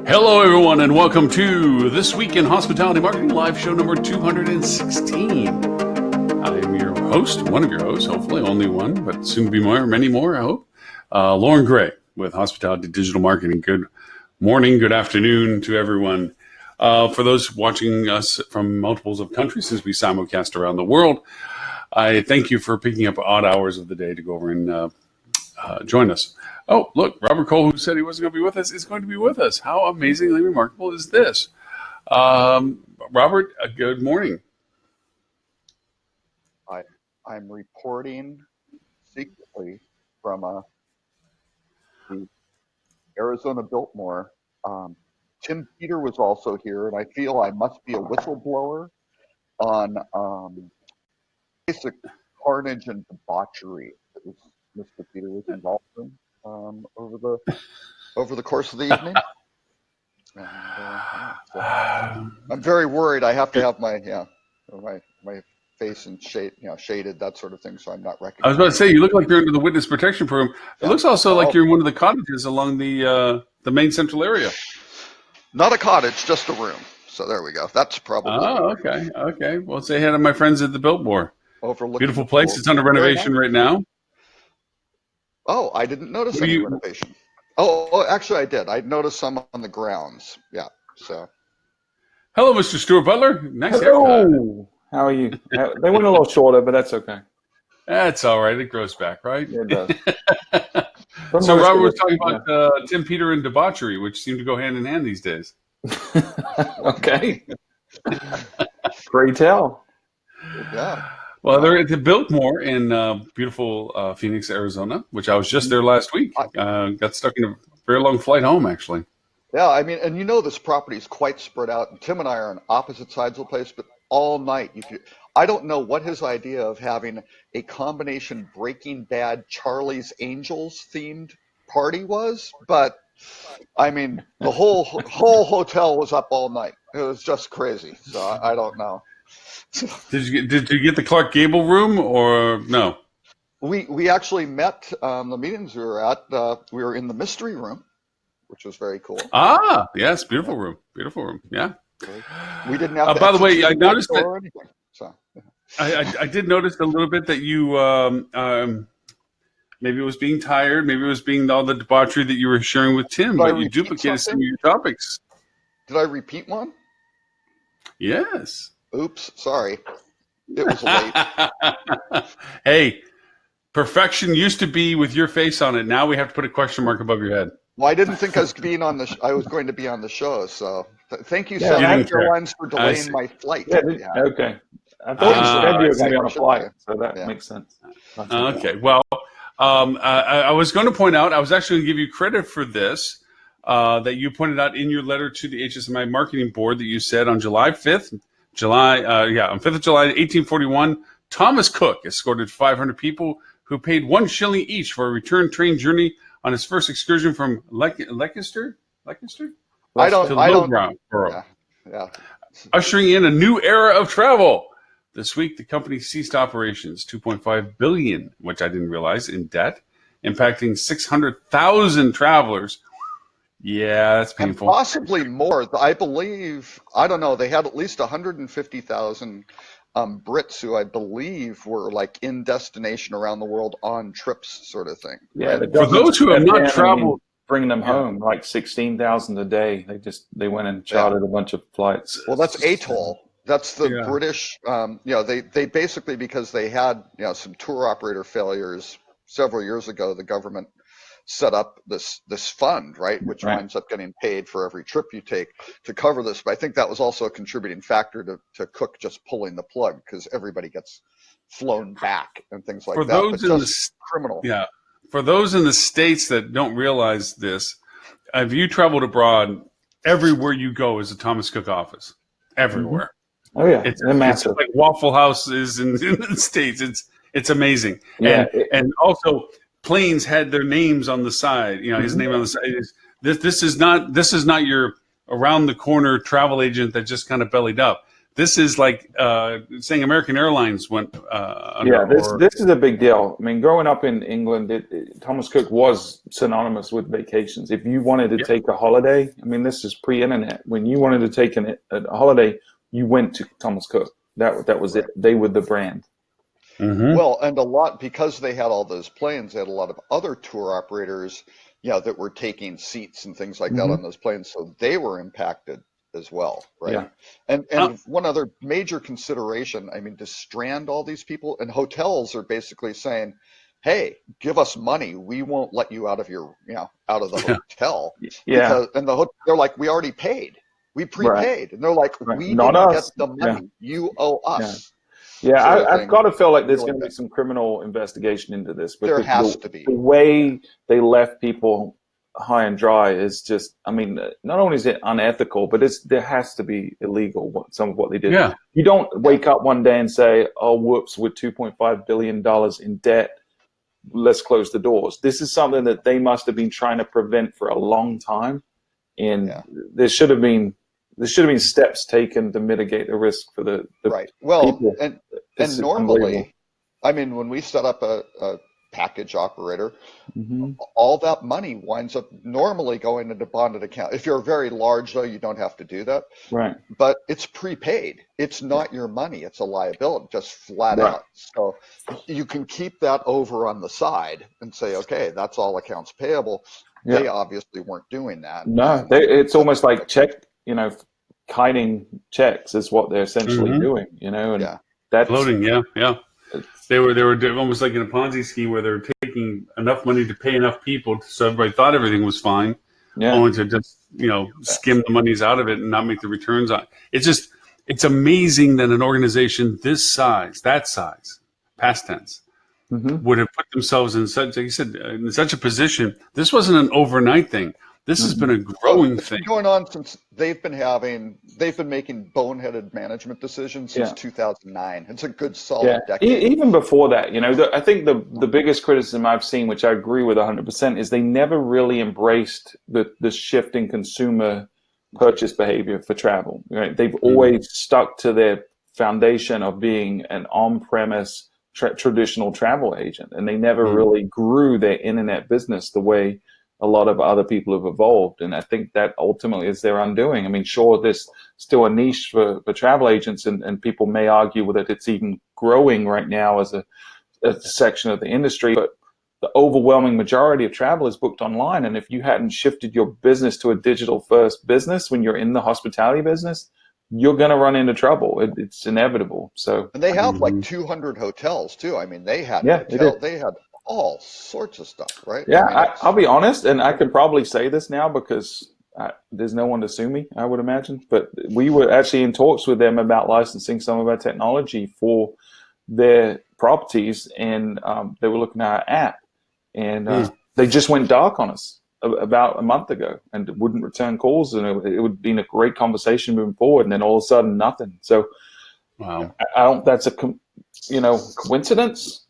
Hello, everyone, and welcome to This Week in Hospitality Marketing live show number 216. I'm your host, one of your hosts, hopefully only one, but soon to be many more, I hope. Lauren Gray with Hospitality Digital Marketing. Good morning, good afternoon to everyone. For those watching us from multiples of countries, since we simulcast around the world, I thank you for picking up odd hours of the day to go over and join us. Oh, look, Robert Cole, who said he wasn't going to be with us, is going to be with us. How amazingly remarkable is this? Robert, good morning. I'm reporting secretly from the Arizona Biltmore. Tim Peter was also here, and I feel I must be a whistleblower on basic carnage and debauchery that Mr. Peter was involved in over the course of the evening. And, so I'm very worried. I have to have my face and shaded, that sort of thing, so I'm not recognized. I was about to say, you look like you're under the witness protection program. It looks also like you're in one of the cottages along the main central area. Not a cottage, just a room. So there we go. That's probably. Oh, okay. Well, say hi to my friends at the Biltmore. Beautiful place. It's under renovation right now. Oh, I didn't notice any renovation. Oh, actually, I did. I noticed some on the grounds. Yeah. So. Hello, Mr. Stuart Butler. Nice haircut. How are you? They went a little shorter, but that's okay. That's all right. It grows back, right? Yeah, it does. So Robert was talking about Tim Peter and debauchery, which seem to go hand in hand these days. Okay. Great tell. Yeah. Well, they're at the Biltmore in beautiful Phoenix, Arizona, which I was just there last week. Got stuck in a very long flight home, actually. Yeah, I mean, and this property is quite spread out. And Tim and I are on opposite sides of the place, but all night I don't know what his idea of having a combination Breaking Bad Charlie's Angels themed party was, but I mean, the whole hotel was up all night. It was just crazy. So I don't know. Did you get the Clark Gable room or no? We actually met the meetings we were at. We were in the mystery room, which was very cool. Ah, yes, beautiful room, yeah. We didn't have. By the way, I noticed that. Anything, so. I did notice a little bit that you maybe it was being tired, maybe it was being all the debauchery that you were sharing with Tim, but you duplicated some of your topics. Did I repeat one? Yes. Oops, sorry. It was late. Hey, perfection used to be with your face on it. Now we have to put a question mark above your head. Well, I didn't think I was going to be on the show, so thank you, Southwest Airlines, for delaying my flight. Yeah. Okay. I thought you said you were going to be on a flight, so that makes sense. Okay. Well, I was going to point out, I was actually going to give you credit for this, that you pointed out in your letter to the HSMI marketing board that you said on July 5th, on 5th of July, 1841, Thomas Cook escorted 500 people who paid 1 shilling each for a return train journey on his first excursion from Leicester? I don't. Yeah. Ushering in a new era of travel. This week, the company ceased operations, $2.5 billion, which I didn't realize, in debt, impacting 600,000 travelers. Yeah, that's painful. And possibly more. I believe, I don't know, they had at least 150,000 Brits who I believe were like in destination around the world on trips, sort of thing. Yeah, right? For those who have not traveled, bringing them home like 16,000 a day. They went and chartered a bunch of flights. Well, that's ATOL. That's the British. They basically, because they had some tour operator failures several years ago, the government set up this fund, right, which winds up getting paid for every trip you take to cover this. But I think that was also a contributing factor to Cook just pulling the plug, because everybody gets flown back and things like that. Those but just criminal. Yeah. For those in the States that don't realize this, if you traveled abroad, everywhere you go is a Thomas Cook office. Everywhere. Oh yeah, it's massive. It's like Waffle House is in the States. It's amazing. Yeah. And also planes had their names on the side. His name on the side. This is not your around the corner travel agent that just kind of bellied up. This is like saying American Airlines went under. This is a big deal. I mean, growing up in England, Thomas Cook was synonymous with vacations. If you wanted to take a holiday, I mean, this is pre-internet. When you wanted to take a holiday, you went to Thomas Cook. That was it. They were the brand. Mm-hmm. Well, and because they had all those planes, they had a lot of other tour operators, that were taking seats and things like that on those planes. So they were impacted as well, right? Yeah. And one other major consideration, I mean, to strand all these people, and hotels are basically saying, hey, give us money. We won't let you out of out of the hotel. Yeah. They're like, we already paid. We prepaid. And they're like, we Not didn't us. get the money. You owe us. Yeah, I've got to feel like there's going to be some criminal investigation into this. There has to be. The way they left people high and dry is just, I mean, not only is it unethical, but there has to be illegal, some of what they did. Yeah. You don't wake up one day and say, oh, whoops, we're $2.5 billion in debt. Let's close the doors. This is something that they must have been trying to prevent for a long time. And there should have been steps taken to mitigate the risk for the right. Well, people. And normally, I mean, when we set up a package operator, all that money winds up normally going into bonded account. If you're very large, though, you don't have to do that. Right. But it's prepaid. It's not your money. It's a liability, just flat out. So you can keep that over on the side and say, okay, that's all accounts payable. Yeah. They obviously weren't doing that. No, it's almost like kiting checks is what they're essentially doing, and that's floating. Yeah. They were almost like in a Ponzi scheme where they're taking enough money to pay enough people so everybody thought everything was fine, only to just skim the monies out of it and not make the returns on. It's amazing that an organization this size, past tense, would have put themselves in such, like you said, in such a position. This wasn't an overnight thing. This has been a growing thing. It's been going on since they've been making boneheaded management decisions since 2009. It's a good solid decade. Even before that, I think the biggest criticism I've seen, which I agree with 100%, is they never really embraced the shift in consumer purchase behavior for travel. Right? They've always stuck to their foundation of being an on-premise traditional travel agent, and they never really grew their internet business the way a lot of other people have evolved. And I think that ultimately is their undoing. I mean, sure, there's still a niche for travel agents, and people may argue that it's even growing right now as a section of the industry, but the overwhelming majority of travel is booked online. And if you hadn't shifted your business to a digital first business when you're in the hospitality business, you're going to run into trouble. It's inevitable. So, and they have like 200 hotels too. I mean, they had they had all sorts of stuff, right? Yeah, I mean, I'll be honest, and I can probably say this now because there's no one to sue me, I would imagine. But we were actually in talks with them about licensing some of our technology for their properties, and they were looking at our app, and they just went dark on us about a month ago and wouldn't return calls, and it would have been a great conversation moving forward, and then all of a sudden nothing. So, wow, I don't. That's a coincidence.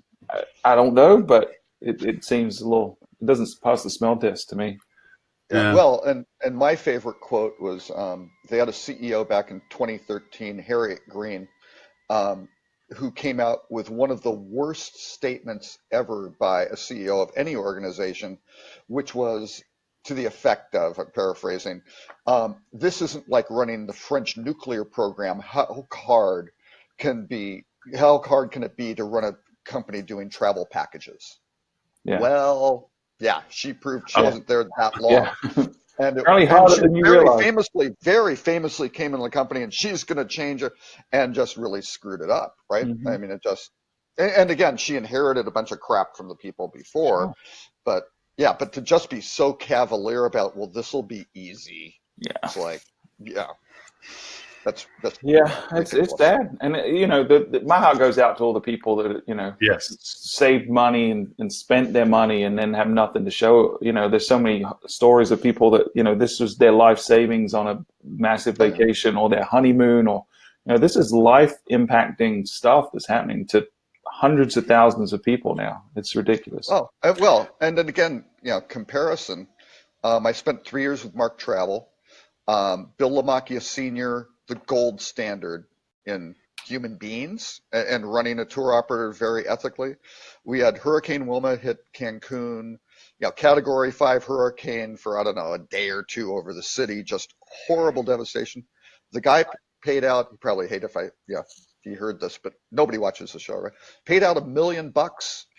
I don't know, but it seems a little. It doesn't pass the smell test to me. Yeah. Well, and my favorite quote was they had a CEO back in 2013, Harriet Green, who came out with one of the worst statements ever by a CEO of any organization, which was to the effect of, I'm paraphrasing, this isn't like running the French nuclear program. How hard can it be to run a company doing travel packages? Yeah. Well, yeah, she proved she wasn't there that long. Yeah. And she very famously came in the company, and she's going to change it, and just really screwed it up, right? Mm-hmm. I mean, it just, and again, she inherited a bunch of crap from the people before, but to just be so cavalier about, well, this will be easy. Yeah. It's like, that's it's bad. And my heart goes out to all the people that saved money and spent their money and then have nothing to show. There's so many stories of people that this was their life savings on a massive vacation or their honeymoon, or this is life impacting stuff that's happening to hundreds of thousands of people now. It's ridiculous. Oh, and then again, comparison. I spent 3 years with Mark Travel. Bill Lamacchia Sr., the gold standard in human beings and running a tour operator very ethically. We had Hurricane Wilma hit Cancun, Category 5 hurricane for, I don't know, a day or two over the city, just horrible devastation. The guy paid out, he'd probably hate if he heard this, but nobody watches the show, right? Paid out $1 million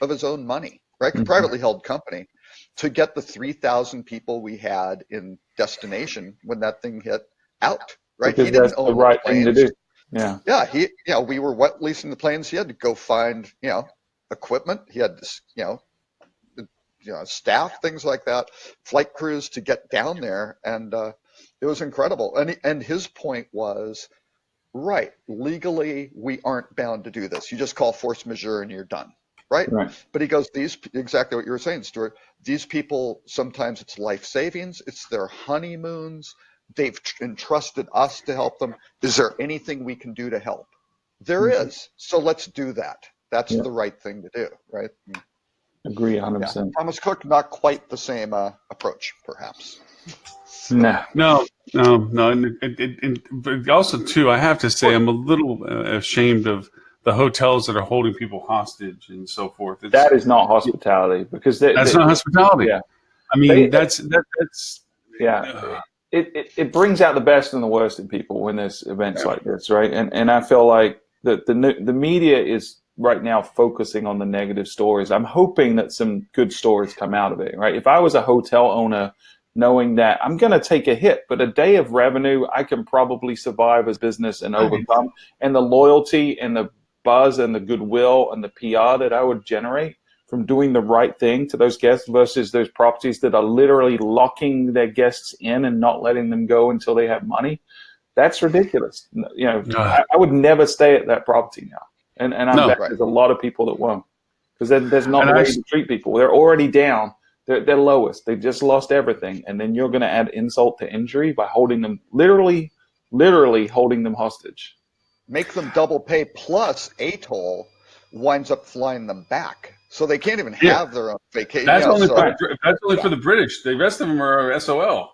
of his own money, right? Privately held company, to get the 3,000 people we had in destination when that thing hit out, right? Because he didn't that's own the right planes. thing to do. Yeah. Yeah, we were wet leasing the planes. He had to go find, equipment. He had to, staff, things like that, flight crews to get down there, and it was incredible. And his point was, right, legally we aren't bound to do this. You just call force majeure and you're done, right? But he goes, exactly what you were saying, Stuart. These people, sometimes it's life savings, it's their honeymoons. They've entrusted us to help them. Is there anything we can do to help? There is. So let's do that. That's the right thing to do, right? Agree 100%. Yeah. Thomas Cook, not quite the same approach, perhaps. No. But also, too, I have to say, I'm a little ashamed of the hotels that are holding people hostage and so forth. That is not hospitality, because that's not hospitality. Yeah, I mean, that's yeah. It brings out the best and the worst in people when there's events like this, right? And I feel like the media is right now focusing on the negative stories. I'm hoping that some good stories come out of it, right? If I was a hotel owner, knowing that I'm going to take a hit, but a day of revenue I can probably survive as business and overcome, and the loyalty and the buzz and the goodwill and the PR that I would generate from doing the right thing to those guests versus those properties that are literally locking their guests in and not letting them go until they have money. That's ridiculous. I would never stay at that property now. And I bet there's a lot of people that won't, because there's not a way to treat people. They're already down. They're lowest. They just lost everything. And then you're going to add insult to injury by holding them, literally holding them hostage. Make them double pay, plus ATOL winds up flying them back. So they can't even have their own vacation. That's only for the British. The rest of them are SOL.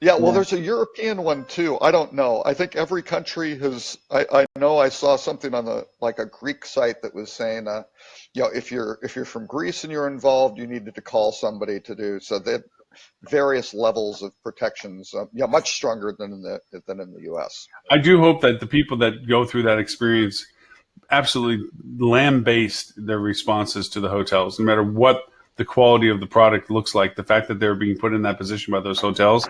Yeah, well, there's a European one too. I don't know. I think every country has. I know I saw something on a Greek site that was saying, if you're from Greece and you're involved, you needed to call somebody to do. So they have various levels of protections. Much stronger than in the U.S. I do hope that the people that go through that experience absolutely lambaste their responses to the hotels, no matter what the quality of the product looks like. The fact that they're being put in that position by those hotels,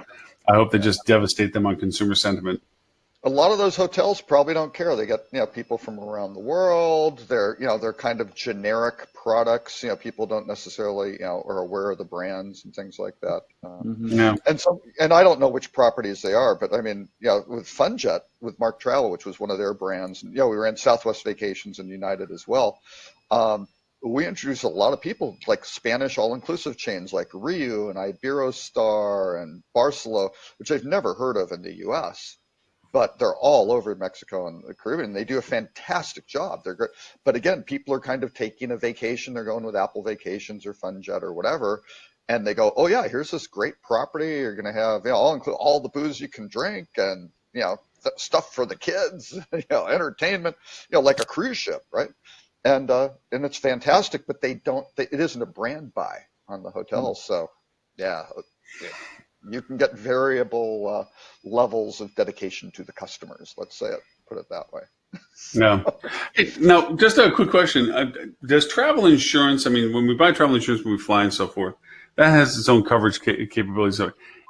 I hope they just devastate them on consumer sentiment. A lot of those hotels probably don't care. They get people from around the world. They're kind of generic products. People don't necessarily are aware of the brands and things like that. And I don't know which properties they are, but I mean, with FunJet, with Mark Travel, which was one of their brands, and we ran Southwest Vacations and United as well. We introduced a lot of people, like Spanish all-inclusive chains like Riu and Iberostar and Barcelona, which I've never heard of in the U.S., but they're all over Mexico and the Caribbean. They do a fantastic job. They're great. But again, people are kind of taking a vacation. They're going with Apple Vacations or FunJet or whatever, and they go, oh yeah, here's this great property. You're going to have all the booze you can drink and stuff for the kids, entertainment, like a cruise ship, right? And it's fantastic, but it isn't a brand buy on the hotels. So you can get variable levels of dedication to the customers. Let's put it that way. No. Now, just a quick question. Does travel insurance, I mean, when we buy travel insurance, when we fly and so forth, that has its own coverage capabilities.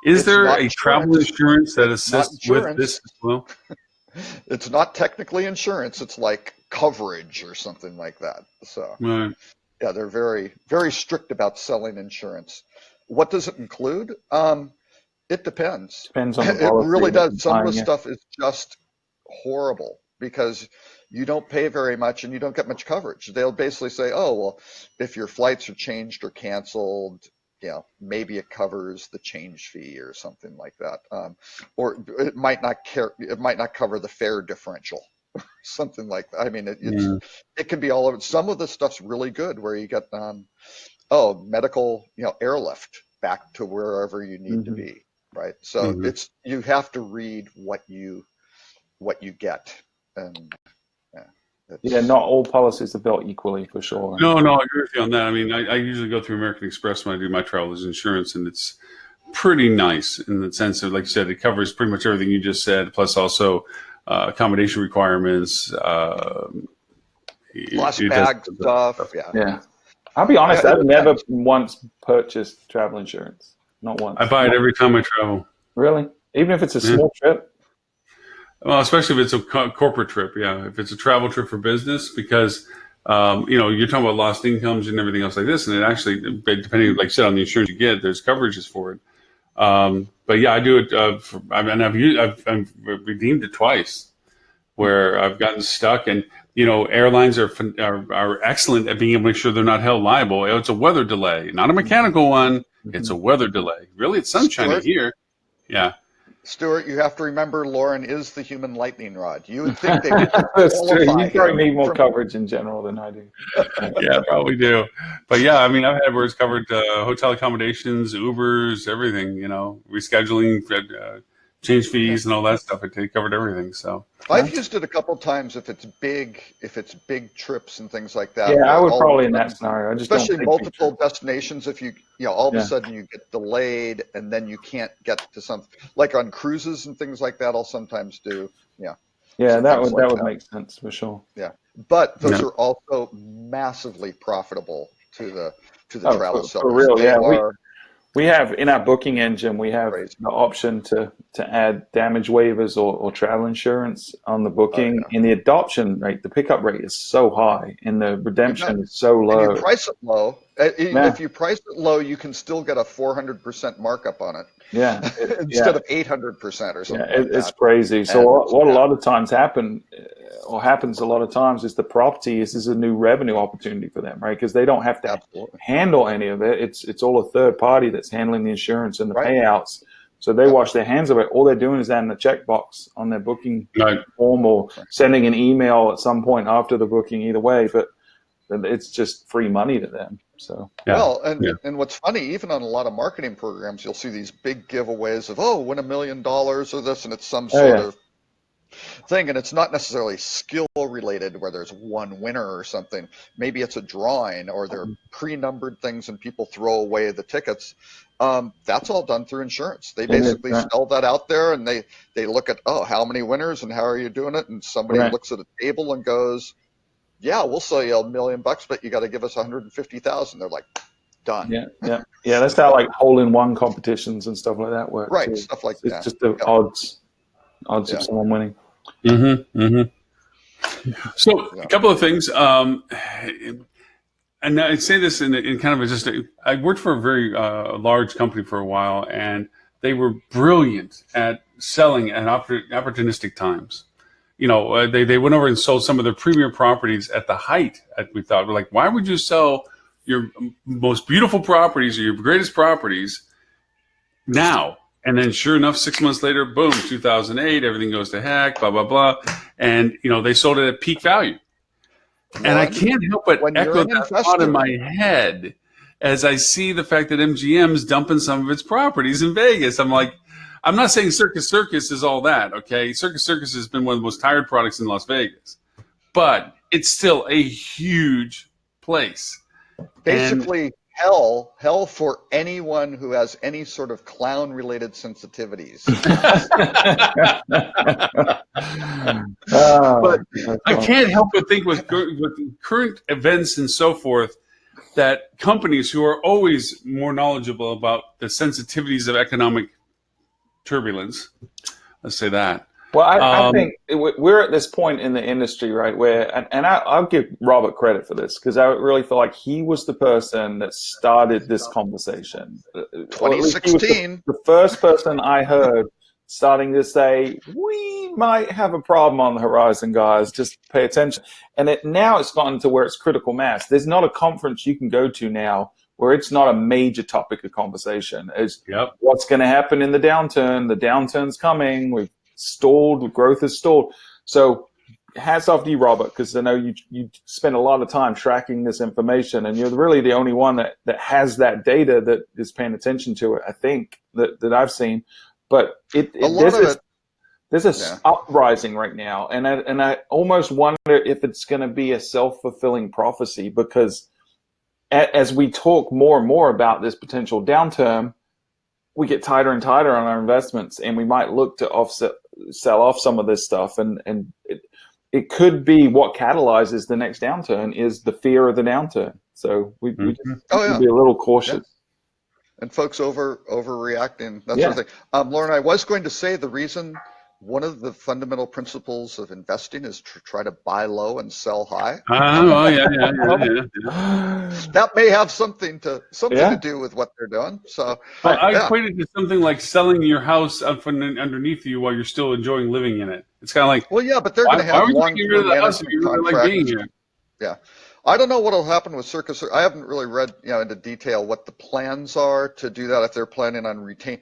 Is there a travel insurance that assists with this as well? It's not technically insurance. It's like coverage or something like that. So they're very, very strict about selling insurance. What does it include? It depends. Depends on the policy. It really does. Some of the stuff is just horrible because you don't pay very much and you don't get much coverage. They'll basically say, oh, well, if your flights are changed or canceled, maybe it covers the change fee or something like that. Or it might not cover the fare differential, something like that. I mean, it can be all of it. Some of the stuff's really good where you get, medical, airlift back to wherever you need to be. Right. So you have to read what you get. and not all policies are built equally, for sure. No, I agree with you on that. I mean, I usually go through American Express when I do my travelers insurance, and it's pretty nice in the sense of, like you said, it covers pretty much everything you just said, plus also accommodation requirements, lost bag stuff. Yeah. I'll be honest, I've never once purchased travel insurance. Not once. I buy it every time I travel. Really? Even if it's a small trip? Well, especially if it's a corporate trip, yeah. If it's a travel trip for business, because you're talking about lost incomes and everything else like this, and it actually, depending, like you said, on the insurance you get, there's coverages for it. But yeah, I do it. I've redeemed it twice, where I've gotten stuck, and airlines are excellent at being able to make sure they're not held liable. It's a weather delay, not a mechanical one. Mm-hmm. It's a weather delay. Really, it's sunshiny here. Yeah. Stuart, you have to remember Lauren is the human lightning rod. You would think they would That's true. You probably need more coverage in general than I do. Yeah, probably do. But yeah, I mean, I've had where it's covered hotel accommodations, Ubers, everything, rescheduling, change fees and all that stuff. It covered everything. So I've used it a couple times if it's big trips and things like that. Yeah, I would probably in that scenario. Especially multiple destinations. If you all of a sudden you get delayed and then you can't get to something like on cruises and things like that. I'll sometimes do. Yeah. Yeah, that would make sense for sure. Yeah, but those are also massively profitable to the travel sellers. For real, yeah. We have in our booking engine, we have the option to add damage waivers or travel insurance on the booking. In the adoption rate, the pickup rate is so high, and the redemption is so low. And you price it low. If you price it low, you can still get a 400% markup on it. Yeah, instead of 800% or something. Yeah, it's crazy. So what a lot of times happens a lot of times is the property is a new revenue opportunity for them, right? Because they don't have to handle any of it. It's all a third party that's handling the insurance and the payouts. So they wash their hands of it. All they're doing is adding a checkbox on their booking form or sending an email at some point after the booking. Either way, but it's just free money to them. So and what's funny, even on a lot of marketing programs, you'll see these big giveaways of win $1 million or this, and it's some sort of thing, and it's not necessarily skill related where there's one winner or something. Maybe it's a drawing or they're pre-numbered things and people throw away the tickets. That's all done through insurance. They basically sell that out there, and they look at how many winners and how are you doing it, and somebody looks at a table and goes, yeah, we'll sell you $1 million, but you got to give us 150,000. They're like, done. Yeah. That's how like hole-in-one competitions and stuff like that work. Right, too. stuff like it's that. It's just the odds of someone winning. So a couple of things, and I say this in kind of I worked for a very large company for a while, and they were brilliant at selling at opportunistic times. They went over and sold some of their premier properties at the height. We thought, we're like, why would you sell your most beautiful properties or your greatest properties now? And then sure enough, 6 months later, boom, 2008, everything goes to heck, blah, blah, blah. And, they sold it at peak value. And I can't help but echo that thought in my head as I see the fact that MGM's dumping some of its properties in Vegas. I'm like, I'm not saying Circus is all that, okay? Circus has been one of the most tired products in Las Vegas. But it's still a huge place. Basically, hell for anyone who has any sort of clown-related sensitivities. But I can't help but think with current events and so forth, that companies who are always more knowledgeable about the sensitivities of economic turbulence, let's say that. Well, I think we're at this point in the industry, right, where, and I'll give Robert credit for this, because I really feel like he was the person that started this conversation. 2016. The first person I heard starting to say, we might have a problem on the horizon, guys, just pay attention. And now it's gotten to where it's critical mass. There's not a conference you can go to now where it's not a major topic of conversation. It's what's going to happen in the downturn. The downturn's coming. We've stalled. Growth is stalled. So hats off to you, Robert, because I know you spend a lot of time tracking this information, and you're really the only one that has that data that is paying attention to it, I think, that I've seen. But there's There's a uprising right now, and I almost wonder if it's going to be a self-fulfilling prophecy, because as we talk more and more about this potential downturn, we get tighter and tighter on our investments, and we might look to sell off some of this stuff, and it could be what catalyzes the next downturn is the fear of the downturn. So we just need to be a little cautious. Yeah. And folks overreacting, that sort of thing. Lauren, I was going to say the reason, one of the fundamental principles of investing is to try to buy low and sell high. That may have something to do with what they're doing. So I equate it to something like selling your house up from underneath you while you're still enjoying living in it. It's kind of like, well, yeah, but they're going to have long-term management contracts. Yeah. I don't know what will happen with Circus. I haven't really read, into detail what the plans are to do that, if they're planning on retain.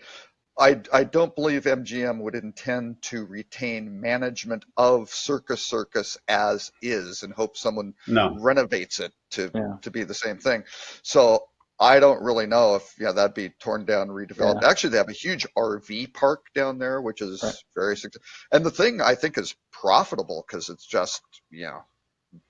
I don't believe MGM would intend to retain management of Circus as is and hope someone renovates it to be the same thing. So I don't really know if that'd be torn down, redeveloped. Actually, they have a huge RV park down there, which is very successful. And the thing I think is profitable because it's just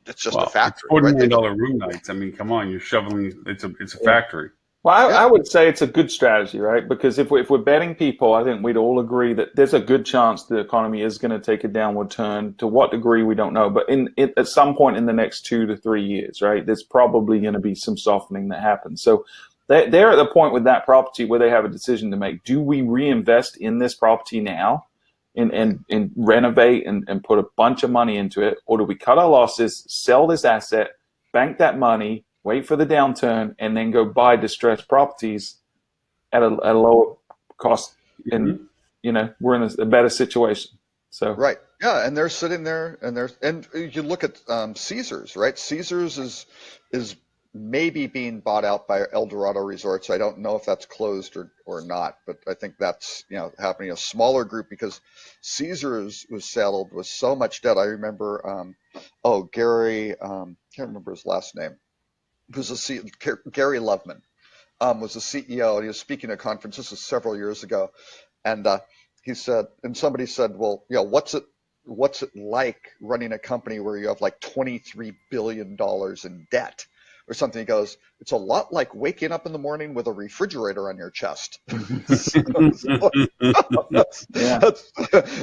it's just a factory. It's $40 million room nights. I mean, come on, you're shoveling. It's a factory. Well, I would say it's a good strategy, right? Because if we're betting people, I think we'd all agree that there's a good chance the economy is going to take a downward turn. To what degree, we don't know. But at some point in the next 2 to 3 years, right, there's probably going to be some softening that happens. So they're at the point with that property where they have a decision to make. Do we reinvest in this property now and renovate and put a bunch of money into it? Or do we cut our losses, sell this asset, bank that money, wait for the downturn, and then go buy distressed properties at a lower cost, and we're in a better situation. So right, and they're sitting there, and you look at Caesars, right? Caesars is maybe being bought out by Eldorado Resorts. I don't know if that's closed or not, but I think that's happening. A smaller group, because Caesars was saddled with so much debt. I remember, Gary, can't remember his last name. Gary Loveman was the CEO, and he was speaking at a conference. This was several years ago, and he said, and somebody said, "Well, what's it like running a company where you have like $23 billion in debt?" Or something. He goes, "It's a lot like waking up in the morning with a refrigerator on your chest."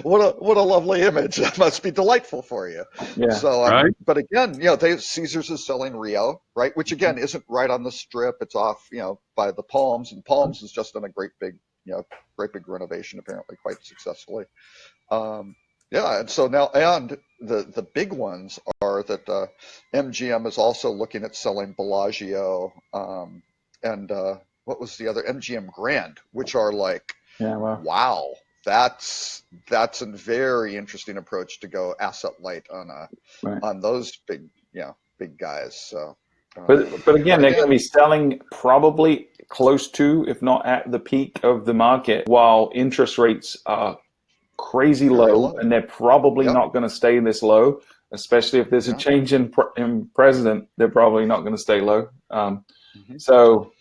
What a lovely image. That must be delightful for you. Yeah. So, but again, Caesars is selling Rio, right? Which again isn't right on the Strip. It's off, by the Palms, and Palms has just done a great big renovation, apparently quite successfully. And so now, and the big ones are that MGM is also looking at selling Bellagio, and what was the other, MGM Grand, which are like, wow, that's a very interesting approach to go asset light on those big guys. So, but again, they're going to be selling probably close to, if not at the peak of the market, while interest rates are crazy low, and they're probably not going to stay this low, especially if there's a change in president. They're probably not going to stay low. So,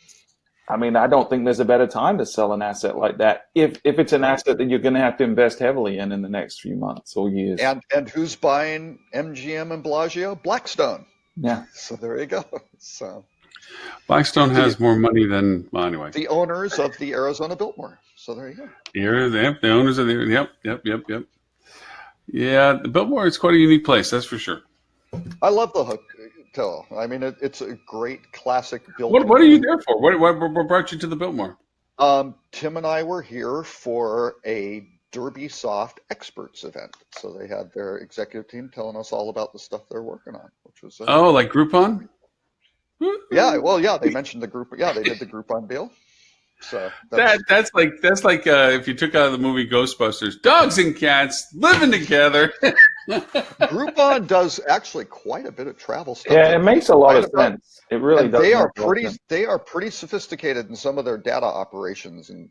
I mean, I don't think there's a better time to sell an asset like that if it's an asset that you're going to have to invest heavily in the next few months or years. And who's buying MGM and Bellagio? Blackstone. Yeah. So there you go. So Blackstone has more money than, well, anyway. The owners of the Arizona Biltmore. So there you go. The owners of the, yep. Yeah, the Biltmore is quite a unique place, that's for sure. I love the hotel. I mean, it's a great classic building. What are you there for? What brought you to the Biltmore? Tim and I were here for a DerbySoft experts event. So they had their executive team telling us all about the stuff they're working on, which was like Groupon? Yeah, well, they mentioned the group. Yeah, they did the Groupon deal. So that's like if you took out of the movie Ghostbusters, dogs and cats living together. Groupon does actually quite a bit of travel stuff. Yeah, it makes a lot of sense. It really does. They are pretty sophisticated in some of their data operations and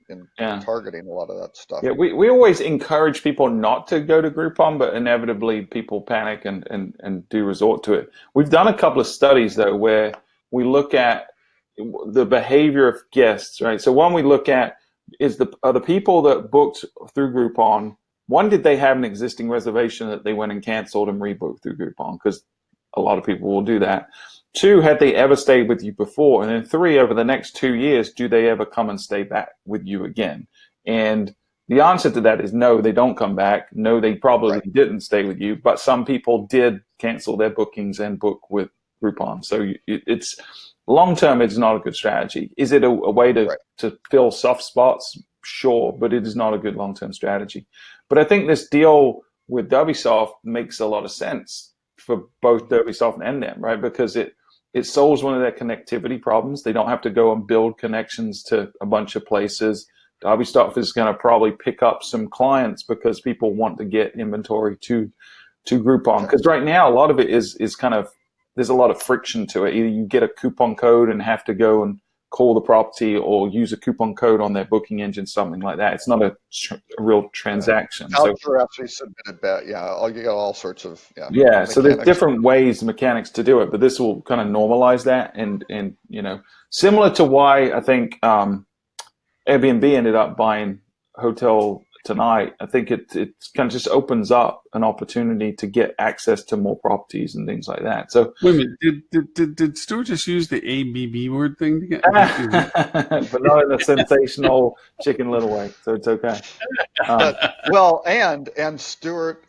targeting a lot of that stuff. Yeah, we always encourage people not to go to Groupon, but inevitably people panic and do resort to it. We've done a couple of studies though where we look at the behavior of guests, right? So one we look at is are the people that booked through Groupon one, did they have an existing reservation that they went and canceled and rebooked through Groupon? Because a lot of people will do that. Two, had they ever stayed with you before? And then three, over the next 2 years, do they ever come and stay back with you again? And the answer to that is no, they don't come back. No, they probably didn't stay with you, but some people did cancel their bookings and book with Groupon. So it's long-term, it's not a good strategy. Is it a way to fill soft spots? Sure, but it is not a good long-term strategy. But I think this deal with DerbySoft makes a lot of sense for both DerbySoft and them, right? Because it solves one of their connectivity problems. They don't have to go and build connections to a bunch of places. DerbySoft is going to probably pick up some clients because people want to get inventory to Groupon. Because right now, a lot of it is kind of, there's a lot of friction to it. Either you get a coupon code and have to go and call the property, or use a coupon code on their booking engine, something like that. It's not a real transaction. Voucher actually submitted that. Yeah, you got all sorts of so there's different ways, mechanics to do it, but this will kind of normalize that, and similar to why I think Airbnb ended up buying Hotel Tonight. I think it kind of just opens up an opportunity to get access to more properties and things like that. So wait a minute, did Stuart just use the ABB word thing to get? But not in a sensational Chicken Little way, so it's okay. Well, and Stuart,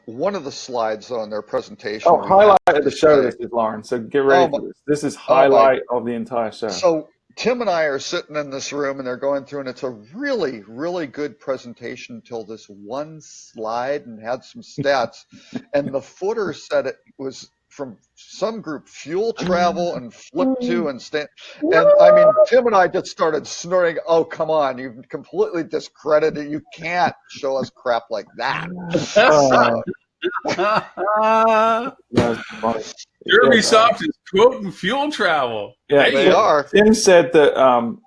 one of the slides on their presentation. Oh, highlight of the show. This is Lauren. So get ready for this. This is highlight of the entire show. So Tim and I are sitting in this room, and they're going through, and it's a really, really good presentation until this one slide and had some stats. And the footer said it was from some group, fuel travel and flip to and stand. And I mean, Tim and I just started snorting. Oh, come on. You've completely discredited. You can't show us crap like that. DerbySoft is quoting fuel travel. Yeah, they are. Tim said that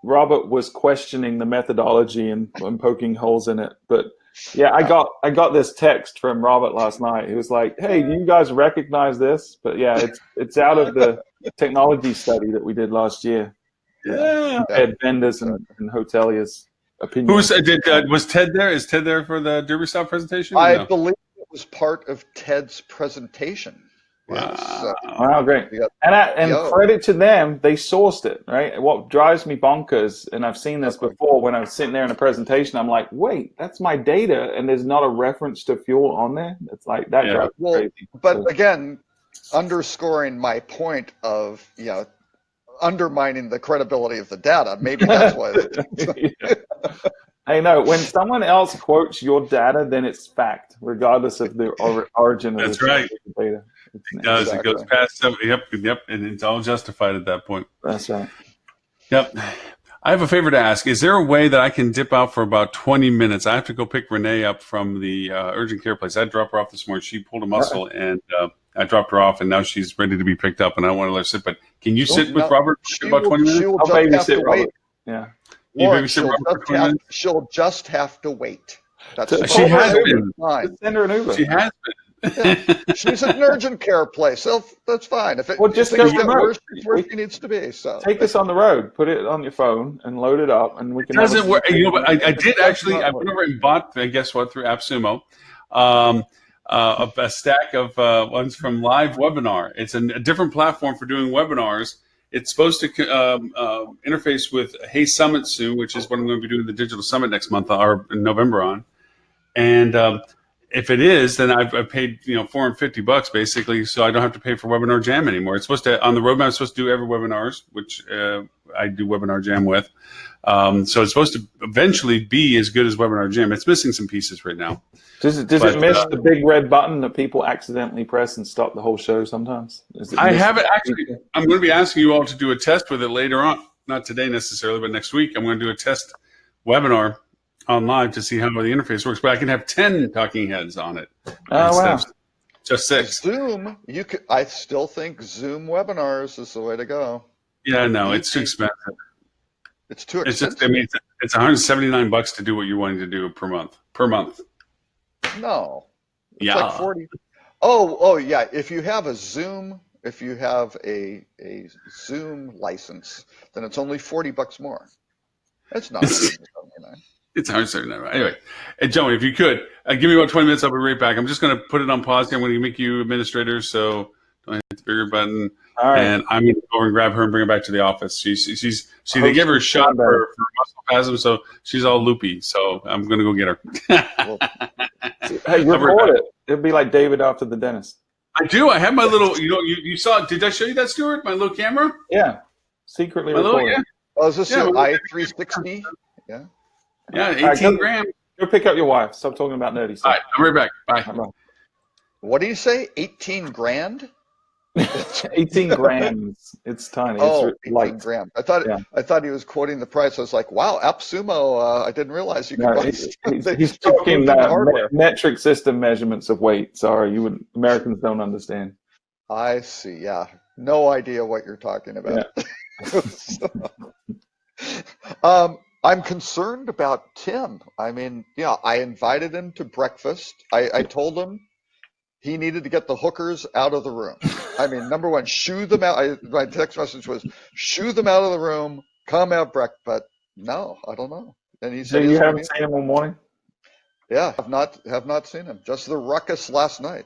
Robert was questioning the methodology and poking holes in it. But yeah, I got this text from Robert last night. He was like, "Hey, do you guys recognize this?" But yeah, it's out of the technology study that we did last year. Yeah, Ed Bender's and Hoteliers' opinion. Was Ted there? Is Ted there for the DerbySoft presentation? I believe it was part of Ted's presentation. Wow. Wow, great. And credit to them, they sourced it, right? What drives me bonkers, and I've seen this before when I was sitting there in a presentation, I'm like, wait, that's my data, and there's not a reference to fuel on there? It's like, that drives me crazy. But again, underscoring my point of, undermining the credibility of the data, maybe that's why. I know, when someone else quotes your data, then it's fact, regardless of the origin of the data. It does. Exactly. It goes past some. Yep, and it's all justified at that point. That's right. Yep. I have a favor to ask. Is there a way that I can dip out for about 20 minutes? I have to go pick Renee up from the urgent care place. I dropped her off this morning. She pulled a muscle, and I dropped her off, and now she's ready to be picked up, and I want to let her sit. But can you sit with Robert for about 20 minutes? I'll babysit Robert. Yeah. Lauren, she'll just have to wait. She has been. Send her an Uber. She has been. She's at an urgent care place, so that's fine. If just go worse, where she needs to be. So take this on the road, put it on your phone, and load it up, and we can. It doesn't work. But I did actually. I went over and bought. Guess what? Through AppSumo, a stack of ones from Live Webinar. It's a different platform for doing webinars. It's supposed to interface with Hey Summit soon, which is what I'm going to be doing the digital summit next month or in November on, and. If it is, then I've paid $450 basically, so I don't have to pay for Webinar Jam anymore. It's supposed to on the roadmap. It's supposed to do every webinars, which I do Webinar Jam with. So it's supposed to eventually be as good as Webinar Jam. It's missing some pieces right now. Does it miss the big red button that people accidentally press and stop the whole show sometimes? I haven't actually. I'm going to be asking you all to do a test with it later on. Not today necessarily, but next week I'm going to do a test webinar on live to see how the interface works, but I can have 10 talking heads on it. Oh, wow. Just 6. Zoom, I still think Zoom webinars is the way to go. Yeah, no, it's too expensive. It's too expensive. It's $179 to do what you're wanting to do per month. No. It's like 40. Oh, yeah. If you have a Zoom license, then it's only $40 more. It's not $179. It's hard to say no. Anyway, and Joey, if you could give me about 20 minutes, I'll be right back. I'm just going to put it on pause here. I'm going to make you administrator, so don't hit the bigger button. All right. And I'm going to go over and grab her and bring her back to the office. They gave her a shot for muscle spasm, so she's all loopy. So I'm going to go get her. Hey, record it. It'll be like David after the dentist. I do. I have my little. You saw. Did I show you that, Stuart? My little camera. Yeah. Secretly recorded. Oh, is this your i360? Yeah. Yeah, 18 grams. Go pick up your wife. Stop talking about nerdy stuff. All right, I'm right back. Bye. What do you say? 18 grand? 18 grams. It's tiny. Oh, it's 18 light. grams. I thought he was quoting the price. I was like, wow, AppSumo. I didn't realize you could buy stuff. He's talking metric system measurements of weight. Sorry, Americans don't understand. I see. Yeah. No idea what you're talking about. Yeah. I'm concerned about Tim. I mean, I invited him to breakfast. I told him he needed to get the hookers out of the room. I mean, number one, shoo them out. My text message was, shoo them out of the room, come have breakfast. But no, I don't know. And he said, so you haven't seen him all morning? Yeah, have not seen him. Just the ruckus last night.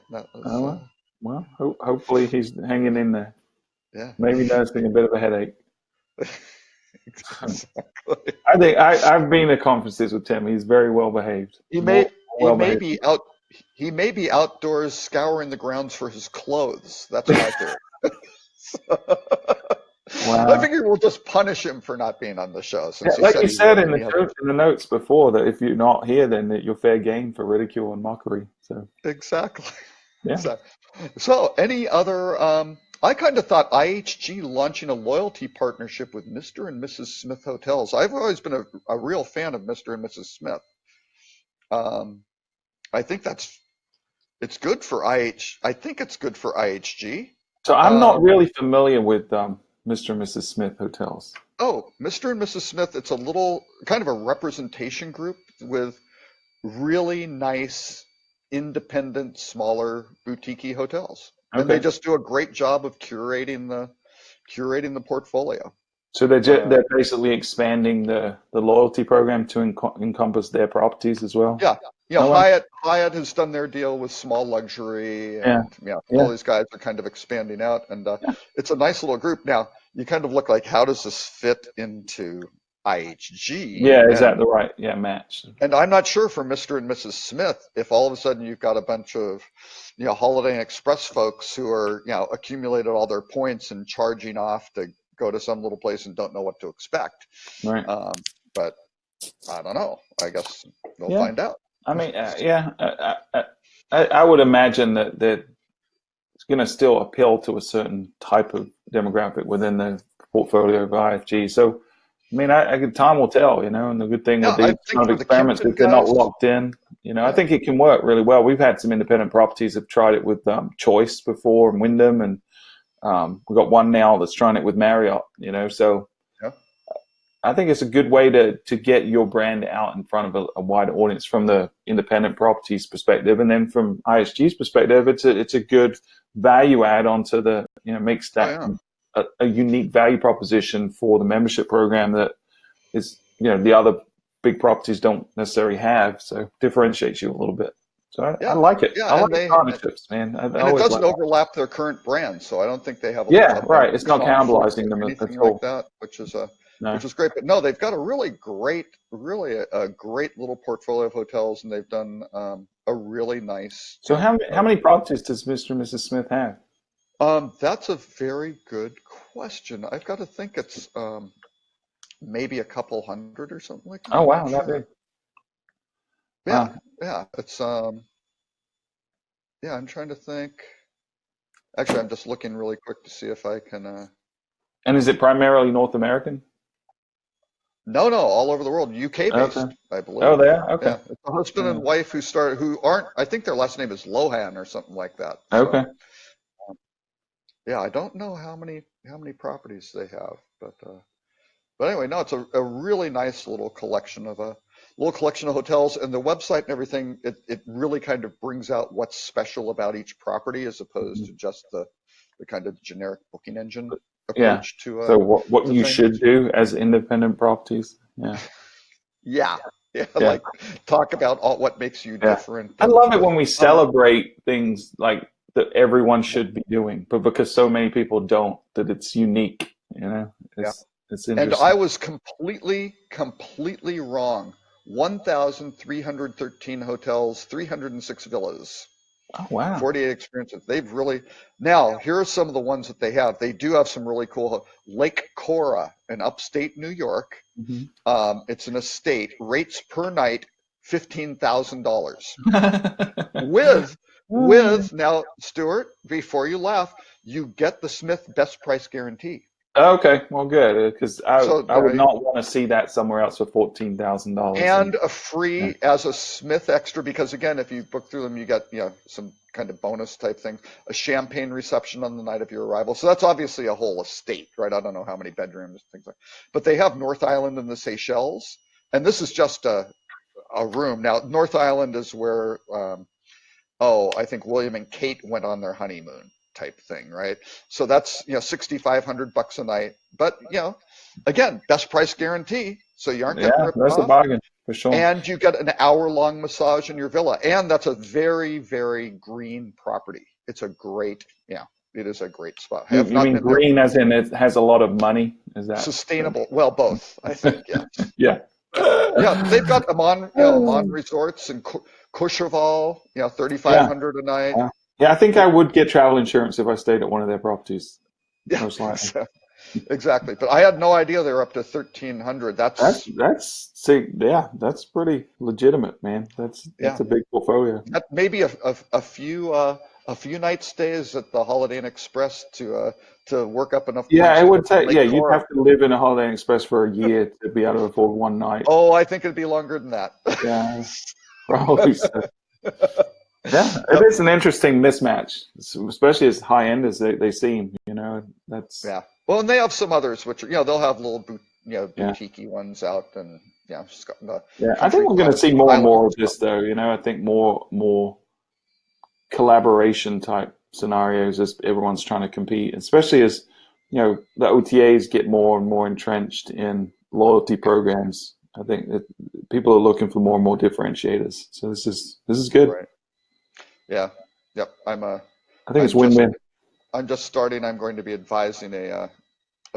Well, hopefully he's hanging in there. Yeah. Maybe noticing a bit of a headache. Exactly. I think I've been to conferences with Tim. He's very well behaved. He may be outdoors scouring the grounds for his clothes. That's what I do. Wow. I figured we'll just punish him for not being on the show. Since like you said in the notes before, that if you're not here, then that you're fair game for ridicule and mockery. So exactly. Yeah. So any other? I kind of thought IHG launching a loyalty partnership with Mr. and Mrs. Smith Hotels. I've always been a real fan of Mr. and Mrs. Smith. I think it's good for I think it's good for IHG. So I'm not really familiar with Mr. and Mrs. Smith Hotels. Oh, Mr. and Mrs. Smith, it's a little kind of a representation group with really nice, independent, smaller, boutique hotels. Okay. And they just do a great job of curating the portfolio. So they're basically expanding the loyalty program to encompass their properties as well. Yeah, Hyatt has done their deal with small luxury, and all these guys are kind of expanding out, and it's a nice little group. Now you kind of look like, how does this fit into IHG? Yeah, is that the right match? And I'm not sure for Mr. and Mrs. Smith if all of a sudden you've got a bunch of Holiday Inn Express folks who are accumulated all their points and charging off to go to some little place and don't know what to expect. Right. But I don't know. I guess we'll find out. I mean, I would imagine that it's going to still appeal to a certain type of demographic within the portfolio of IFG. So, I mean, time will tell, and the good thing with these kind of experiments is they're not locked in. I think it can work really well. We've had some independent properties that have tried it with Choice before and Wyndham, and we've got one now that's trying it with Marriott, so I think it's a good way to get your brand out in front of a wider audience from the independent properties perspective. And then from IHG's perspective, it's a good value add onto the, makes that a unique value proposition for the membership program that is, the other big properties don't necessarily have. So differentiates you a little bit. So I like it. I like partnerships, man. And it doesn't overlap their current brand, so I don't think they have a lot of it's not cannibalizing them anything like that, which is great. But no, they've got a great little portfolio of hotels, and they've done a really nice. So how many properties does Mr. and Mrs. Smith have? That's a very good question. I've got to think it's maybe a couple hundred or something like that. Oh wow, that big. Yeah, it's I'm trying to think. Actually, I'm just looking really quick to see if I can. And is it primarily North American? No, all over the world, UK based, I believe. Oh, they are? Okay. Yeah. It's a husband and wife who aren't. I think their last name is Lohan or something like that. Okay. So, I don't know how many properties they have, but anyway, no, it's a really nice little collection of hotels, and the website and everything. It really kind of brings out what's special about each property, as opposed to just the kind of generic booking engine approach to. So what you should do as independent properties. Yeah. Yeah, like talk about what makes you different. I love it when we celebrate things like that everyone should be doing, but because so many people don't, that it's unique. It's interesting. And I was completely wrong. 1,313 hotels, 306 villas. Oh, wow. 48 experiences. They've really, now here are some of the ones that they have. They do have some really cool. Lake Cora in upstate New York. Mm-hmm. It's an estate. Rates per night, $15,000. with now, Stuart, before you laugh, you get the Smith best price guarantee. Okay, well, good, because I would not want to see that somewhere else for $14,000. And a free as a Smith extra, because again, if you book through them, you get some kind of bonus type thing, a champagne reception on the night of your arrival. So that's obviously a whole estate, right? I don't know how many bedrooms, things like. But they have North Island and the Seychelles, and this is just a room. Now, North Island is where I think William and Kate went on their honeymoon type thing, right? So that's $6,500 a night, but again, best price guarantee, so you aren't getting ripped that's off. a bargain for sure. And you get an hour-long massage in your villa, and that's a very, very green property. It's a great, it is a great spot. You mean green as in it has a lot of money? Is that sustainable? Well, both, I think. Yeah. Yeah, they've got Amman Resorts and Courchevel, $3,500 a night. Yeah, I think I would get travel insurance if I stayed at one of their properties. Yeah, most likely. Exactly. But I had no idea they were up to $1,300. That's pretty legitimate, man. That's a big portfolio. That maybe a few night stays at the Holiday Inn Express to work up enough. Yeah, it would take. Yeah, you'd have to live in a Holiday Inn Express for a year to be able to afford one night. Oh, I think it'd be longer than that. Yeah, probably so. Yeah, it is an interesting mismatch, especially as high end as they seem. That's Well, and they have some others which are, they'll have little boutique-y ones out, and I think we're going to see more and more of this, though. I think more collaboration type scenarios as everyone's trying to compete, especially as the OTAs get more and more entrenched in loyalty programs. I think that people are looking for more and more differentiators. So this is good. Right. Yeah. Yep. I think it's win-win. I'm just starting. I'm going to be advising a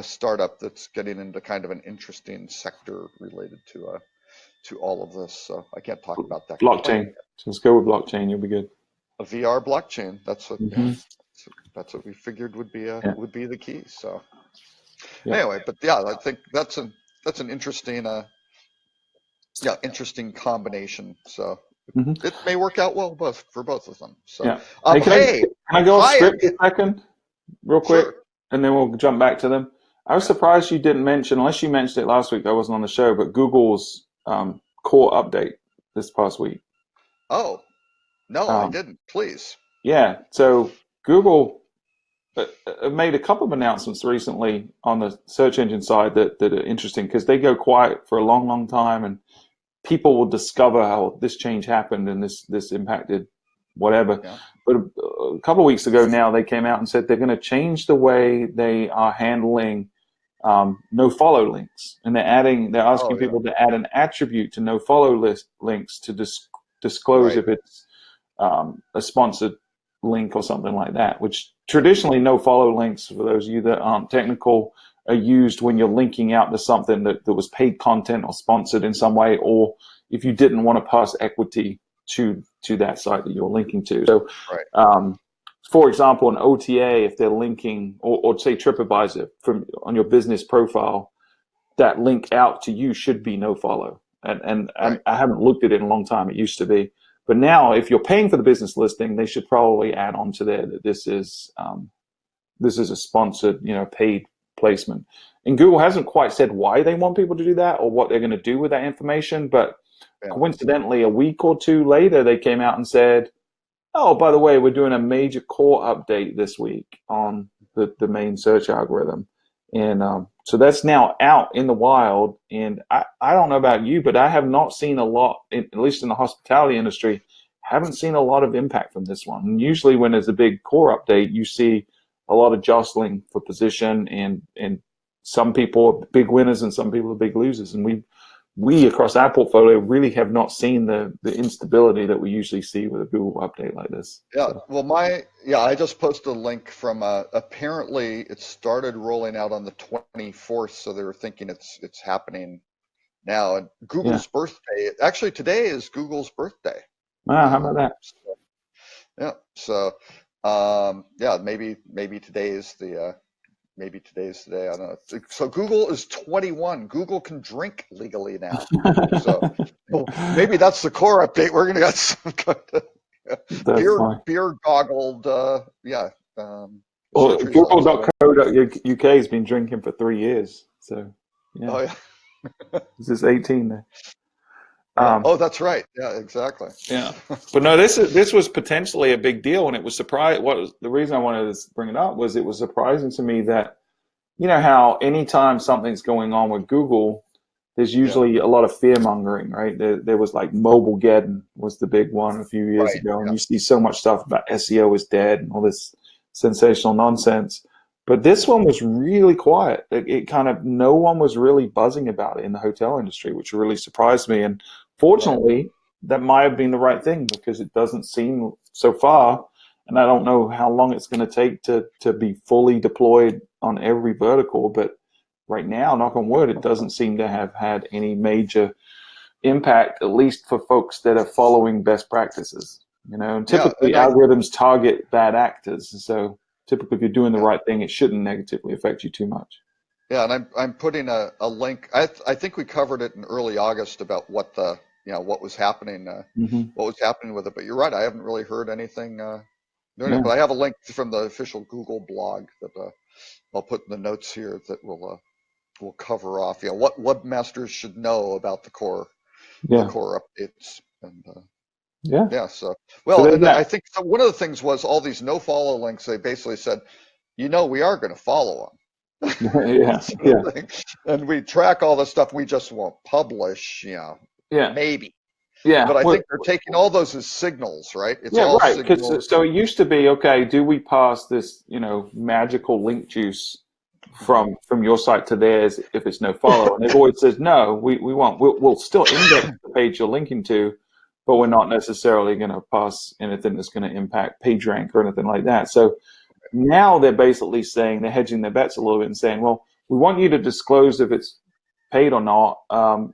startup that's getting into kind of an interesting sector related to all of this. So I can't talk about that. Blockchain. So let's go with blockchain. You'll be good. A VR blockchain. That's what that's what we figured would be the key. So anyway, but I think that's an interesting interesting combination. So it may work out well for both of them. So can I go off script a second, real quick, and then we'll jump back to them. I was surprised you didn't mention, unless you mentioned it last week, I wasn't on the show, but Google's core update this past week. Oh, no, I didn't. Please. Yeah, so Google made a couple of announcements recently on the search engine side that are interesting, because they go quiet for a long, long time, and people will discover how this change happened and this impacted whatever. Yeah. But a couple of weeks ago now, they came out and said they're going to change the way they are handling no follow links, and they're asking people to add an attribute to no follow links to disclose if it's a sponsored link or something like that, which traditionally no follow links, for those of you that aren't technical, are used when you're linking out to something that was paid content or sponsored in some way, or if you didn't want to pass equity to that site that you're linking to. So for example, an OTA, if they're linking, or say TripAdvisor on your business profile, that link out to you should be no follow. And I haven't looked at it in a long time. It used to be. But now, if you're paying for the business listing, they should probably add on to there that this is a sponsored, paid placement. And Google hasn't quite said why they want people to do that or what they're going to do with that information. But coincidentally, a week or two later, they came out and said, oh, by the way, we're doing a major core update this week on the main search algorithm. And so that's now out in the wild. And I don't know about you, but I have not seen a lot, at least in the hospitality industry, haven't seen a lot of impact from this one. And usually when there's a big core update, you see a lot of jostling for position, and some people are big winners and some people are big losers. And we across our portfolio really have not seen the instability that we usually see with a Google update like this. Yeah, So, well, I just posted a link from apparently it started rolling out on the 24th, so they were thinking it's happening now. And yeah. Google's birthday, actually today is Google's birthday. Wow, how about that? So yeah, maybe today's the today. I don't know. So Google is 21. Google can drink legally now. So well, maybe that's the core update. We're gonna get some kind of beer goggled Well, search results. Google.co.uk has been drinking for 3 years. So yeah. Oh yeah. This is 18 there. Oh, that's right. Yeah, exactly. Yeah, but no, this was potentially a big deal, and it was the reason I wanted to bring it up was it was surprising to me that, you know, how anytime something's going on with Google, there's usually a lot of fear mongering, right? There was like Mobilegeddon was the big one a few years ago, and you see so much stuff about SEO is dead and all this sensational nonsense. But this one was really quiet. It kind of, no one was really buzzing about it in the hotel industry, which really surprised me. And fortunately, that might have been the right thing, because it doesn't seem so far, and I don't know how long it's going to take to be fully deployed on every vertical, but right now, knock on wood, it doesn't seem to have had any major impact, at least for folks that are following best practices. You know, and typically algorithms target bad actors, so typically if you're doing the right thing, it shouldn't negatively affect you too much. Yeah, and I'm putting a link. I think we covered it in early August about what was happening with it. But you're right, I haven't really heard anything doing it. But I have a link from the official Google blog that I'll put in the notes here that will cover off what webmasters should know about the core updates. And so I think one of the things was all these no follow links. They basically said, we are going to follow them. And we track all the stuff, we just won't publish, maybe. Yeah. But I think they're taking all those as signals, right? It's all signals. So it used to be, okay, do we pass this, magical link juice from your site to theirs if it's no follow? And they've always said, no, we won't. We'll still index the page you're linking to, but we're not necessarily going to pass anything that's going to impact PageRank or anything like that. So now they're basically saying, they're hedging their bets a little bit and saying, well, we want you to disclose if it's paid or not. And